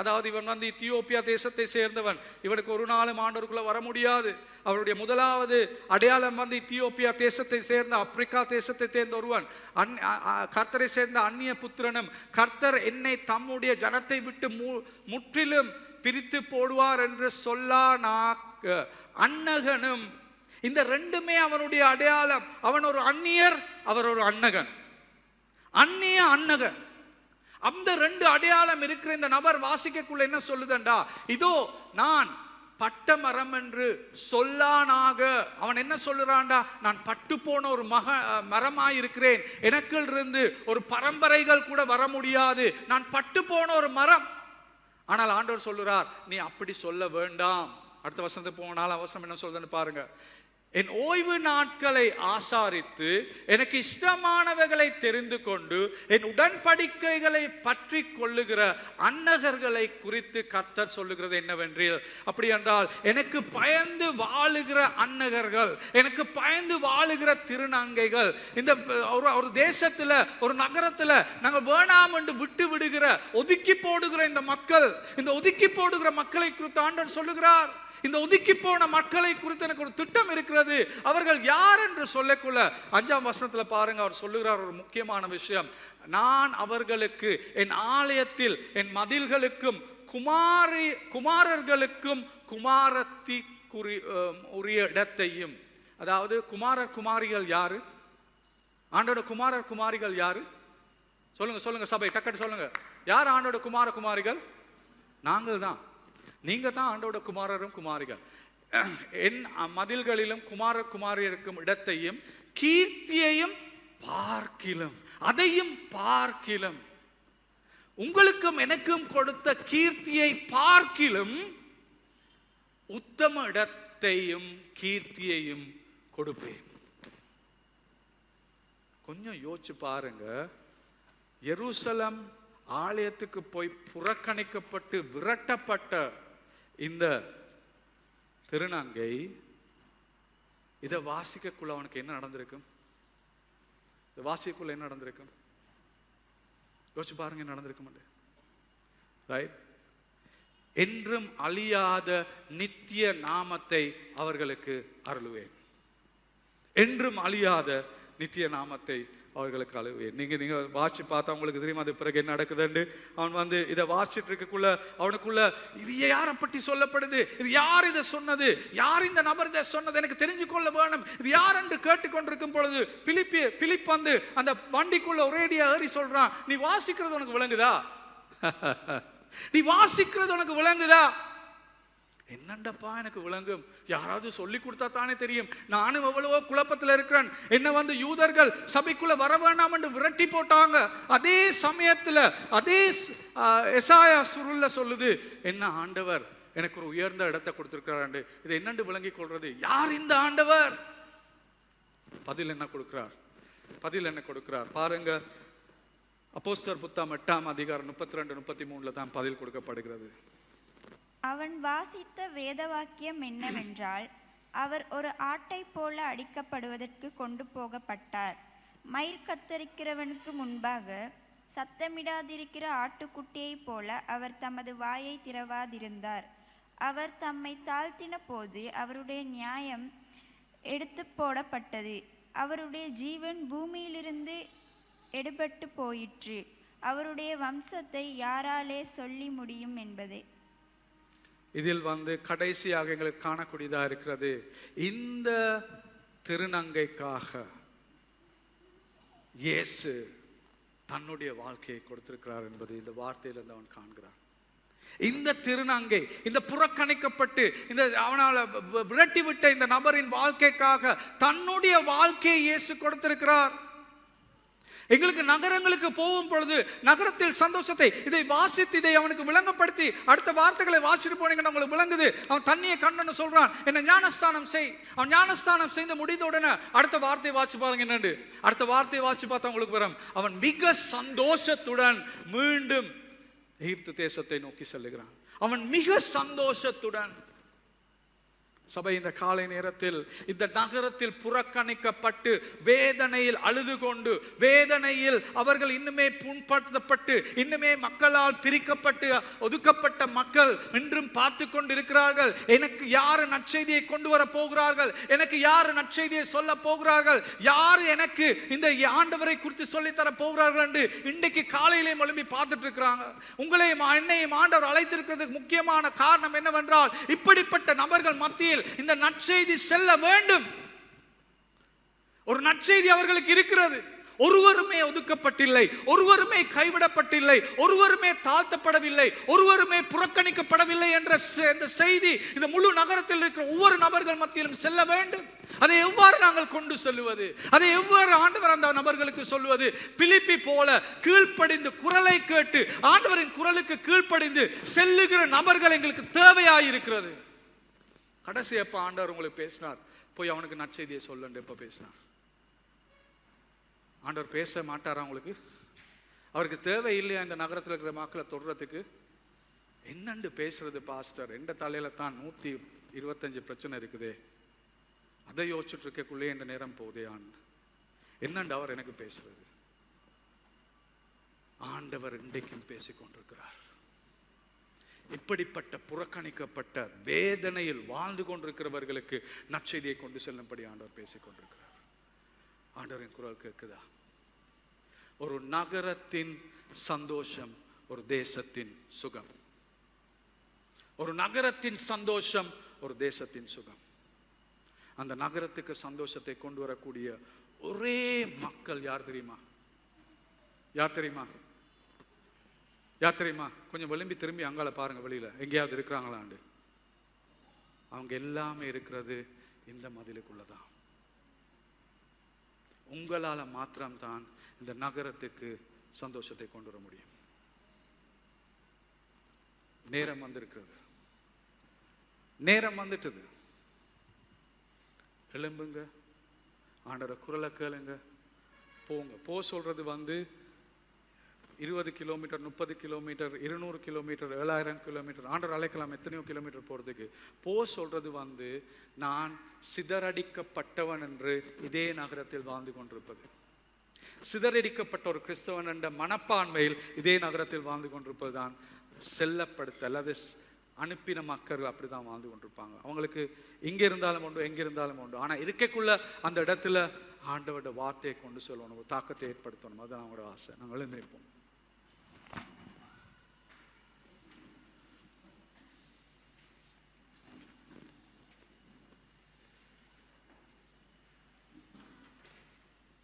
அதாவது இவன் வந்து எத்தியோப்பியா தேசத்தை சேர்ந்தவன், இவனுக்கு ஒரு நாளும் ஆண்டவருக்குள்ள வர முடியாது. அவருடைய முதலாவது அடையாளம் வந்து எத்தியோப்பியா தேசத்தை சேர்ந்த, ஆப்பிரிக்கா தேசத்தை சேர்ந்த ஒருவன். கர்த்தரை சேர்ந்த அந்நிய புத்திரனும், கர்த்தர் என்னை தம்முடைய ஜனத்தை விட்டு முற்றிலும் பிரித்து போடுவார் என்று அன்னகனும். இந்த ரெண்டுமே அவனுடைய அடையாளம். அவன் ஒரு அந்நியர், அவர் ஒரு அன்னகன். அந்நிய அன்னகன், அந்த ரெண்டு அடையாளம் இருக்கிற இந்த நபர் வாசிக்கக்குள்ள என்ன சொல்லுதண்டா, இதோ நான் பட்ட மரம் என்று சொல்லானாக. அவன் என்ன சொல்லுறான்டா, நான் பட்டு போன ஒரு மரமாயிருக்கிறேன், எனக்குள் இருந்து ஒரு பரம்பரைகள் கூட வர முடியாது, நான் பட்டு போன ஒரு மரம். ஆனால் ஆண்டவர் சொல்லுறார், நீ அப்படி சொல்ல வேண்டாம். அடுத்த வசனத்துக்கு போனால் அவசரம் என்ன சொல்றதுன்னு பாருங்க. என் ஓய்வு நாட்களை ஆசாரித்து எனக்கு இஷ்டமானவைகளை தெரிந்து கொண்டு என் உடன்படிக்கைகளை பற்றி கொள்ளுகிற அன்னகர்களை குறித்து கர்த்தர் சொல்லுகிறது என்னவென்றில், அப்படி என்றால் எனக்கு பயந்து வாழுகிற அன்னகர்கள், எனக்கு பயந்து வாழுகிற திருநங்கைகள், இந்த ஒரு தேசத்துல ஒரு நகரத்துல நாங்கள் வேணாம் என்று விட்டு விடுகிற ஒதுக்கி போடுகிற இந்த மக்கள், இந்த ஒதுக்கி போடுகிற மக்களை குறித்து ஆண்டவர் சொல்லுகிறார். இந்த ஒதுக்கி போன மக்களை குறித்து எனக்கு ஒரு திட்டம் இருக்கிறது. அவர்கள் யார் என்று சொல்லக்குள்ள 5ஆம் வசனத்துல பாருங்க, அவர் சொல்லுகிறார் ஒரு முக்கியமான விஷயம். நான் அவர்களுக்கு என் ஆலயத்தில் என் மதில்களுக்கும் குமாரர்களுக்கும் குமாரத்தி உரிய இடத்தையும். அதாவது குமாரர் குமாரிகள் யாரு? ஆண்டோட குமாரர் குமாரிகள் யாரு? சொல்லுங்க சொல்லுங்க சபை, டக்கட்டு சொல்லுங்க. யார் ஆண்டோட குமார குமாரிகள்? நாங்கள் தான், நீங்க தான் ஆண்டோட குமாரரும் குமாரிகள். என் மதில்களிலும் குமாரர் குமாரியருக்கும் இடத்தையும் கீர்த்தியையும் பார்க்கிலும், அதையும் பார்க்கிலும், உங்களுக்கும் எனக்கும் கொடுத்த கீர்த்தியை பார்க்கிலும் உத்தம இடத்தையும் கீர்த்தியையும் கொடுப்பேன். கொஞ்சம் யோசிச்சு பாருங்க. எருசலம் ஆலயத்துக்கு போய் புறக்கணிக்கப்பட்டு விரட்டப்பட்ட இந்த திருநங்கை, இதை வாசிக்கக்குள்ள அவனுக்கு என்ன நடந்திருக்கும்? இந்த வாசிக்குள்ள என்ன நடந்திருக்கும்? யோசிச்சு பாருங்க என்ன நடந்திருக்கும். ரைட்? என்றும் அழியாத நித்திய நாமத்தை அவர்களுக்கு அருளுவேன். என்றும் அழியாத நித்திய நாமத்தை அவர்களுக்கு அழுவேன். நீங்க வாசி பார்த்தா உங்களுக்கு தெரியுமா அது பிறகு என்ன நடக்குதுன்னு. அவன் வந்து இதை வாசிட்டு இருக்கக்குள்ள அவனுக்குள்ள இது யாரை பற்றி சொல்லப்படுது, இது யார் இதை சொன்னது, யார் இந்த நபர் இதை சொன்னது, எனக்கு தெரிஞ்சு கொள்ள வேணும், இது யார் என்று கேட்டுக்கொண்டிருக்கும் பொழுது பிலிப் வந்து அந்த வண்டிக்குள்ள ஒரேடியா ஏறி சொல்றான், நீ வாசிக்கிறது உனக்கு விளங்குதா? நீ வாசிக்கிறது உனக்கு விளங்குதா? என்னண்டப்பா எனக்கு விளங்கும், யாராவது சொல்லி கொடுத்தா தானே தெரியும். நானும் எவ்வளவோ குழப்பத்தில் இருக்கிறேன். என்ன வந்து யூதர்கள் சபைக்குள்ள வர வேண்டாம் என்று விரட்டி போட்டாங்க. அதே சமயத்தில் அதே எசாயா சுருள்ல சொல்லுது, என்ன ஆண்டவர் எனக்கு ஒரு உயர்ந்த இடத்தை கொடுத்திருக்கிறார். இதை என்னண்டு விளங்கி கொள்றது? யார் இந்த ஆண்டவர்? பதில் என்ன கொடுக்கிறார்? பதில் என்ன கொடுக்கிறார் பாருங்க. அப்போஸ்தலர் புத்தகம் 8ஆம் அதிகாரம் 32-33 தான் பதில் கொடுக்கப்படுகிறது. அவன் வாசித்த வேத வாக்கியம் என்னவென்றால், அவர் ஒரு ஆட்டை போல அடிக்கப்படுவதற்கு கொண்டு போகப்பட்டார். மயிர் கத்தரிக்கிறவனுக்கு முன்பாக சத்தமிடாதிருக்கிற ஆட்டுக்குட்டியை போல அவர் தமது வாயை திறவாதிருந்தார். அவர் தம்மை தாழ்த்தின போது அவருடைய நியாயம் எடுத்து போடப்பட்டது. அவருடைய ஜீவன் பூமியிலிருந்து எடுபட்டு போயிற்று. அவருடைய வம்சத்தை யாராலே சொல்லி முடியும் என்பதே. இதில் வந்து கடைசியாக எங்களுக்கு காணக்கூடியதா இருக்கிறது, இந்த திருநங்கைக்காக இயேசு தன்னுடைய வாழ்க்கையை கொடுத்திருக்கிறார் என்பது இந்த வார்த்தையிலிருந்து அவன் காண்கிறான். இந்த திருநங்கை, இந்த புறக்கணிக்கப்பட்டு இந்த அவனால் விரட்டி விட்ட இந்த நபரின் வாழ்க்கைக்காக தன்னுடைய வாழ்க்கையை இயேசு கொடுத்திருக்கிறார். எங்களுக்கு நகரங்களுக்கு போகும் பொழுது நகரத்தில் சந்தோஷத்தை இதை வாசித்து இதை அவனுக்கு விளங்கப்படுத்தி அடுத்த வார்த்தைகளை வாசிட்டு போனீங்கன்னா உங்களுக்கு விளங்குது. அவன் தண்ணியை கண்ணன்னு சொல்றான், என்ன ஞானஸ்தானம் செய். அவன் ஞானஸ்தானம் செய்து முடிந்த உடனே அடுத்த வார்த்தையை வாசி பாருங்க என்னண்டு. அடுத்த வார்த்தையை வாசி பார்த்தா உங்களுக்கு வரும், அவன் மிக சந்தோஷத்துடன் மீண்டும் எகிப்து தேசத்தை நோக்கி செல்லுகிறான். அவன் மிக சந்தோஷத்துடன். சபை, இந்த காலை நேரத்தில் இந்த நகரத்தில் புறக்கணிக்கப்பட்டு வேதனையில் அழுது கொண்டு, வேதனையில் அவர்கள் இன்னுமே புண்படுத்தப்பட்டு, இன்னுமே மக்களால் பிரிக்கப்பட்டு ஒதுக்கப்பட்ட மக்கள் இன்றும் பார்த்து கொண்டு இருக்கிறார்கள். எனக்கு யாரு நற்செய்தியை கொண்டு வர போகிறார்கள், எனக்கு யாரு நற்செய்தியை சொல்ல போகிறார்கள், யாரு எனக்கு இந்த ஆண்டவரை குறித்து சொல்லித்தர போகிறார்கள் என்று இன்றைக்கு காலையிலே எழும்பி பார்த்துட்டு இருக்கிறாங்க. உங்களையும் என்னையும் ஆண்டவர் அழைத்திருக்கிறதுக்கு முக்கியமான காரணம் என்னவென்றால், இப்படிப்பட்ட நபர்கள் மத்தியில் இந்த நற்செய்தி செல்ல வேண்டும். ஒரு நற்செய்தி அவர்களுக்கு இருக்கிறது. ஒருவருமே ஒதுக்கப்பட்டில்லை, ஒருவருமே கைவிடப்பட்டில்லை, ஒருவருமே தாழ்த்தப்படவில்லை, ஒருவருமே புறக்கணிக்கப்படவில்லை என்ற இந்த செய்தி இந்த முழு நகரத்தில் இருக்கிற ஒவ்வொரு நபர்கள் மத்தியிலும் செல்ல வேண்டும். அதை எவ்வாறு நாங்கள் கொண்டு செல்வது, அதை எவ்வாறு ஆண்டவர் அந்த நபர்களுக்கு சொல்வது? பிலிப்பி போல கீழ்ப்படிந்து குரலை கேட்டு ஆண்டவரின் குரலுக்கு கீழ்ப்படிந்து செல்லுகிற நபர்கள் எங்களுக்கு தேவையாயிருக்கிறது. கடைசி எப்ப ஆண்டவர் உங்களுக்கு பேசினார், போய் அவனுக்கு நற்செய்தியை சொல்லுன்னு எப்ப பேசினார்? ஆண்டவர் பேச மாட்டாரா உங்களுக்கு? அவருக்கு தேவை இல்லையா இந்த நகரத்தில் இருக்கிற மக்களை தொடுறதுக்கு? என்னண்டு பேசுறது பாஸ்டர், எந்த தலையில தான் 125 பிரச்சனை இருக்குதே, அதை யோசிச்சுட்டு இருக்கக்குள்ளே இந்த நேரம் போதே என்னண்டு அவர் எனக்கு பேசுறது? ஆண்டவர் இன்றைக்கும் பேசிக்கொண்டிருக்கிறார். இப்படிப்பட்ட புறக்கணிக்கப்பட்ட வேதனையில் வாழ்ந்து கொண்டிருக்கிறவர்களுக்கு நற்செய்தியை கொண்டு செல்லும்படி ஆண்டவர் பேசிக்கொண்டிருக்கிறார். ஆண்டவரின் குரல் கேட்குதா? ஒரு நகரத்தின் சந்தோஷம் ஒரு தேசத்தின் சுகம். ஒரு நகரத்தின் சந்தோஷம் ஒரு தேசத்தின் சுகம். அந்த நகரத்துக்கு சந்தோஷத்தை கொண்டு வரக்கூடிய ஒரே மக்கள் யார் தெரியுமா? யார் தெரியுமா? யார் தெரியுமா? கொஞ்சம் விளம்பி திரும்பி அங்கால பாருங்க, வெளியில எங்கேயாவது இருக்கிறாங்களாண்டு. அவங்க எல்லாமே இருக்கிறது இந்த மதிலுக்குள்ளதான். உங்களால மாத்திரம்தான் இந்த நகரத்துக்கு சந்தோஷத்தை கொண்டு வர முடியும். நேரம் வந்திருக்கிறது, நேரம் வந்துட்டது. எழும்புங்க, ஆண்டவருடைய குரலை கேளுங்க, போங்க. சொல்றது 20 கிலோமீட்டர், 30 கிலோமீட்டர், 200 கிலோமீட்டர், 7000 கிலோமீட்டர், ஆண்டவர் அழைக்கலாம் எத்தனையோ கிலோமீட்டர் போறதுக்கு. சொல்றது நான் சிதறடிக்கப்பட்டவன் என்று இதே நகரத்தில் வாழ்ந்து கொண்டிருப்பது. சிதறடிக்கப்பட்ட ஒரு கிறிஸ்தவன் என்ற மனப்பான்மையில் இதே நகரத்தில் வாழ்ந்து கொண்டிருப்பது தான் செல்லப்படுத்த அல்லது அனுப்பின மக்கள் அப்படிதான் வாழ்ந்து கொண்டிருப்பாங்க. அவங்களுக்கு இங்க இருந்தாலும் உண்டு, எங்க இருந்தாலும் உண்டு. ஆனா இருக்கக்குள்ள அந்த இடத்துல ஆண்டவருடைய வார்த்தையை கொண்டு சொல்லணும், ஒரு தாக்கத்தை ஏற்படுத்தணும். அதுதான் அவங்களோட ஆசை. நாங்கள் எழுந்திருப்போம்.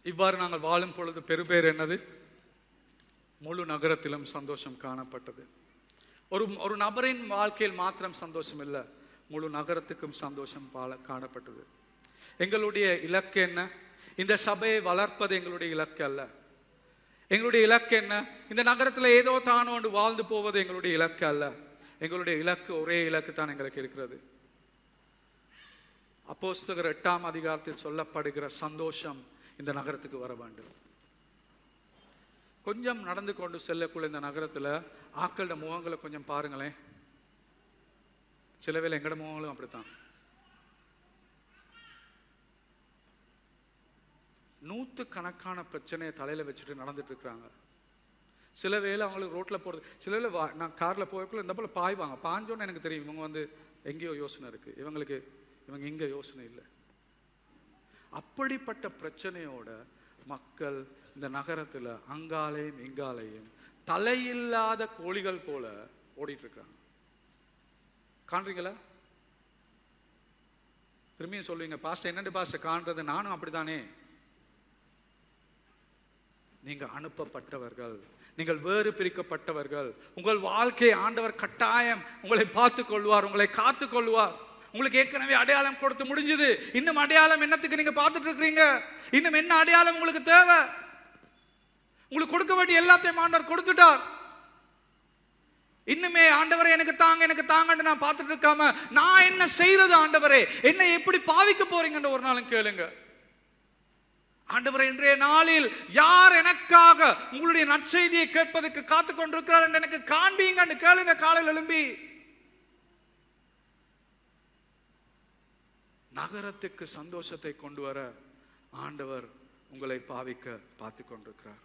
இவ்வாறு நாங்கள் வாழும் பொழுது பெருபேர் என்னது? முழு நகரத்திலும் சந்தோஷம் காணப்பட்டது. ஒரு நபரின் வாழ்க்கையில் மாத்திரம் சந்தோஷம் இல்லை, முழு நகரத்துக்கும் சந்தோஷம் காணப்பட்டது. எங்களுடைய இலக்கு என்ன? இந்த சபையை வளர்ப்பது எங்களுடைய இலக்கு அல்ல. எங்களுடைய இலக்கு என்ன? இந்த நகரத்தில் ஏதோ தானோண்டு வாழ்ந்து போவது எங்களுடைய இலக்கு அல்ல. எங்களுடைய இலக்கு, ஒரே இலக்கு தான் எங்களுக்கு இருக்கிறது. அப்போஸ்தலர் 8ஆம் அதிகாரத்தில் சொல்லப்படுகிற சந்தோஷம் இந்த நகரத்துக்கு வர வேண்டும். கொஞ்சம் நடந்து கொண்டு செல்லக்குள்ள இந்த நகரத்துல ஆக்களோட முகங்களை கொஞ்சம் பாருங்களேன். சில வேளை எங்கட முகங்களும் அப்படித்தான். 100கணக்கான பிரச்சனையை தலையில வச்சுட்டு நடந்துட்டு இருக்கிறாங்க. சில வேளை அவங்களுக்கு ரோட்ல போறது, சில வேளை நான் கார்ல போய்க்குள்ள இந்த போல பாய்வாங்க. பாஞ்சோன்னு எனக்கு தெரியும் இவங்க எங்கேயோ யோசனை இருக்கு, இவங்க இங்க யோசனை இல்லை. அப்படிப்பட்ட பிரச்சனையோட மக்கள் இந்த நகரத்துல அங்காலையும் இங்காலையும் தலையில்லாத கோழிகள் போல ஓடிட்டு இருக்காங்க. காண்றீங்களா? திரும்பியும் சொல்லுவீங்க, பாஸ்டர் என்னண்டு பாஸ்டர் காண்றது? நானும் அப்படித்தானே. நீங்க அனுப்பப்பட்டவர்கள், நீங்கள் வேறு பிரிக்கப்பட்டவர்கள். உங்கள் வாழ்க்கை ஆண்டவர் கட்டாயம் உங்களை பார்த்துக் கொள்வார், உங்களை காத்து கொள்வார். உங்களுக்கு ஏற்கனவே அடையாளம் கொடுத்து முடிஞ்சது. இன்னும் அடையாளம் என்னத்துக்கு நீங்க பார்த்துட்டு இருக்கிறீங்க? இன்னும் என்ன அடையாளம் உங்களுக்கு தேவை? உங்களுக்கு கொடுக்க வேண்டிய எல்லாத்தையும் ஆண்டவர் கொடுத்துட்டார். இன்னுமே ஆண்டவரே எனக்கு தாங்கன்னு நான் பார்த்துட்டு இருக்காம நான் என்ன செய்யறது? ஆண்டவரே என்னை எப்படி பாவிக்க போறீங்கன்னு ஒரு நாளும் கேளுங்க. ஆண்டவரே இன்றைய நாளில் யார் எனக்காக உங்களுடைய நற்செய்தியை கேட்பதற்கு காத்து கொண்டிருக்கிறார் என்று எனக்கு காண்பீங்கன்னு கேளுங்க. காலையில் எழும்பி நகரத்துக்கு சந்தோஷத்தை கொண்டு வர ஆண்டவர் உங்களை பாவிக்க பார்த்து கொண்டிருக்கிறார்.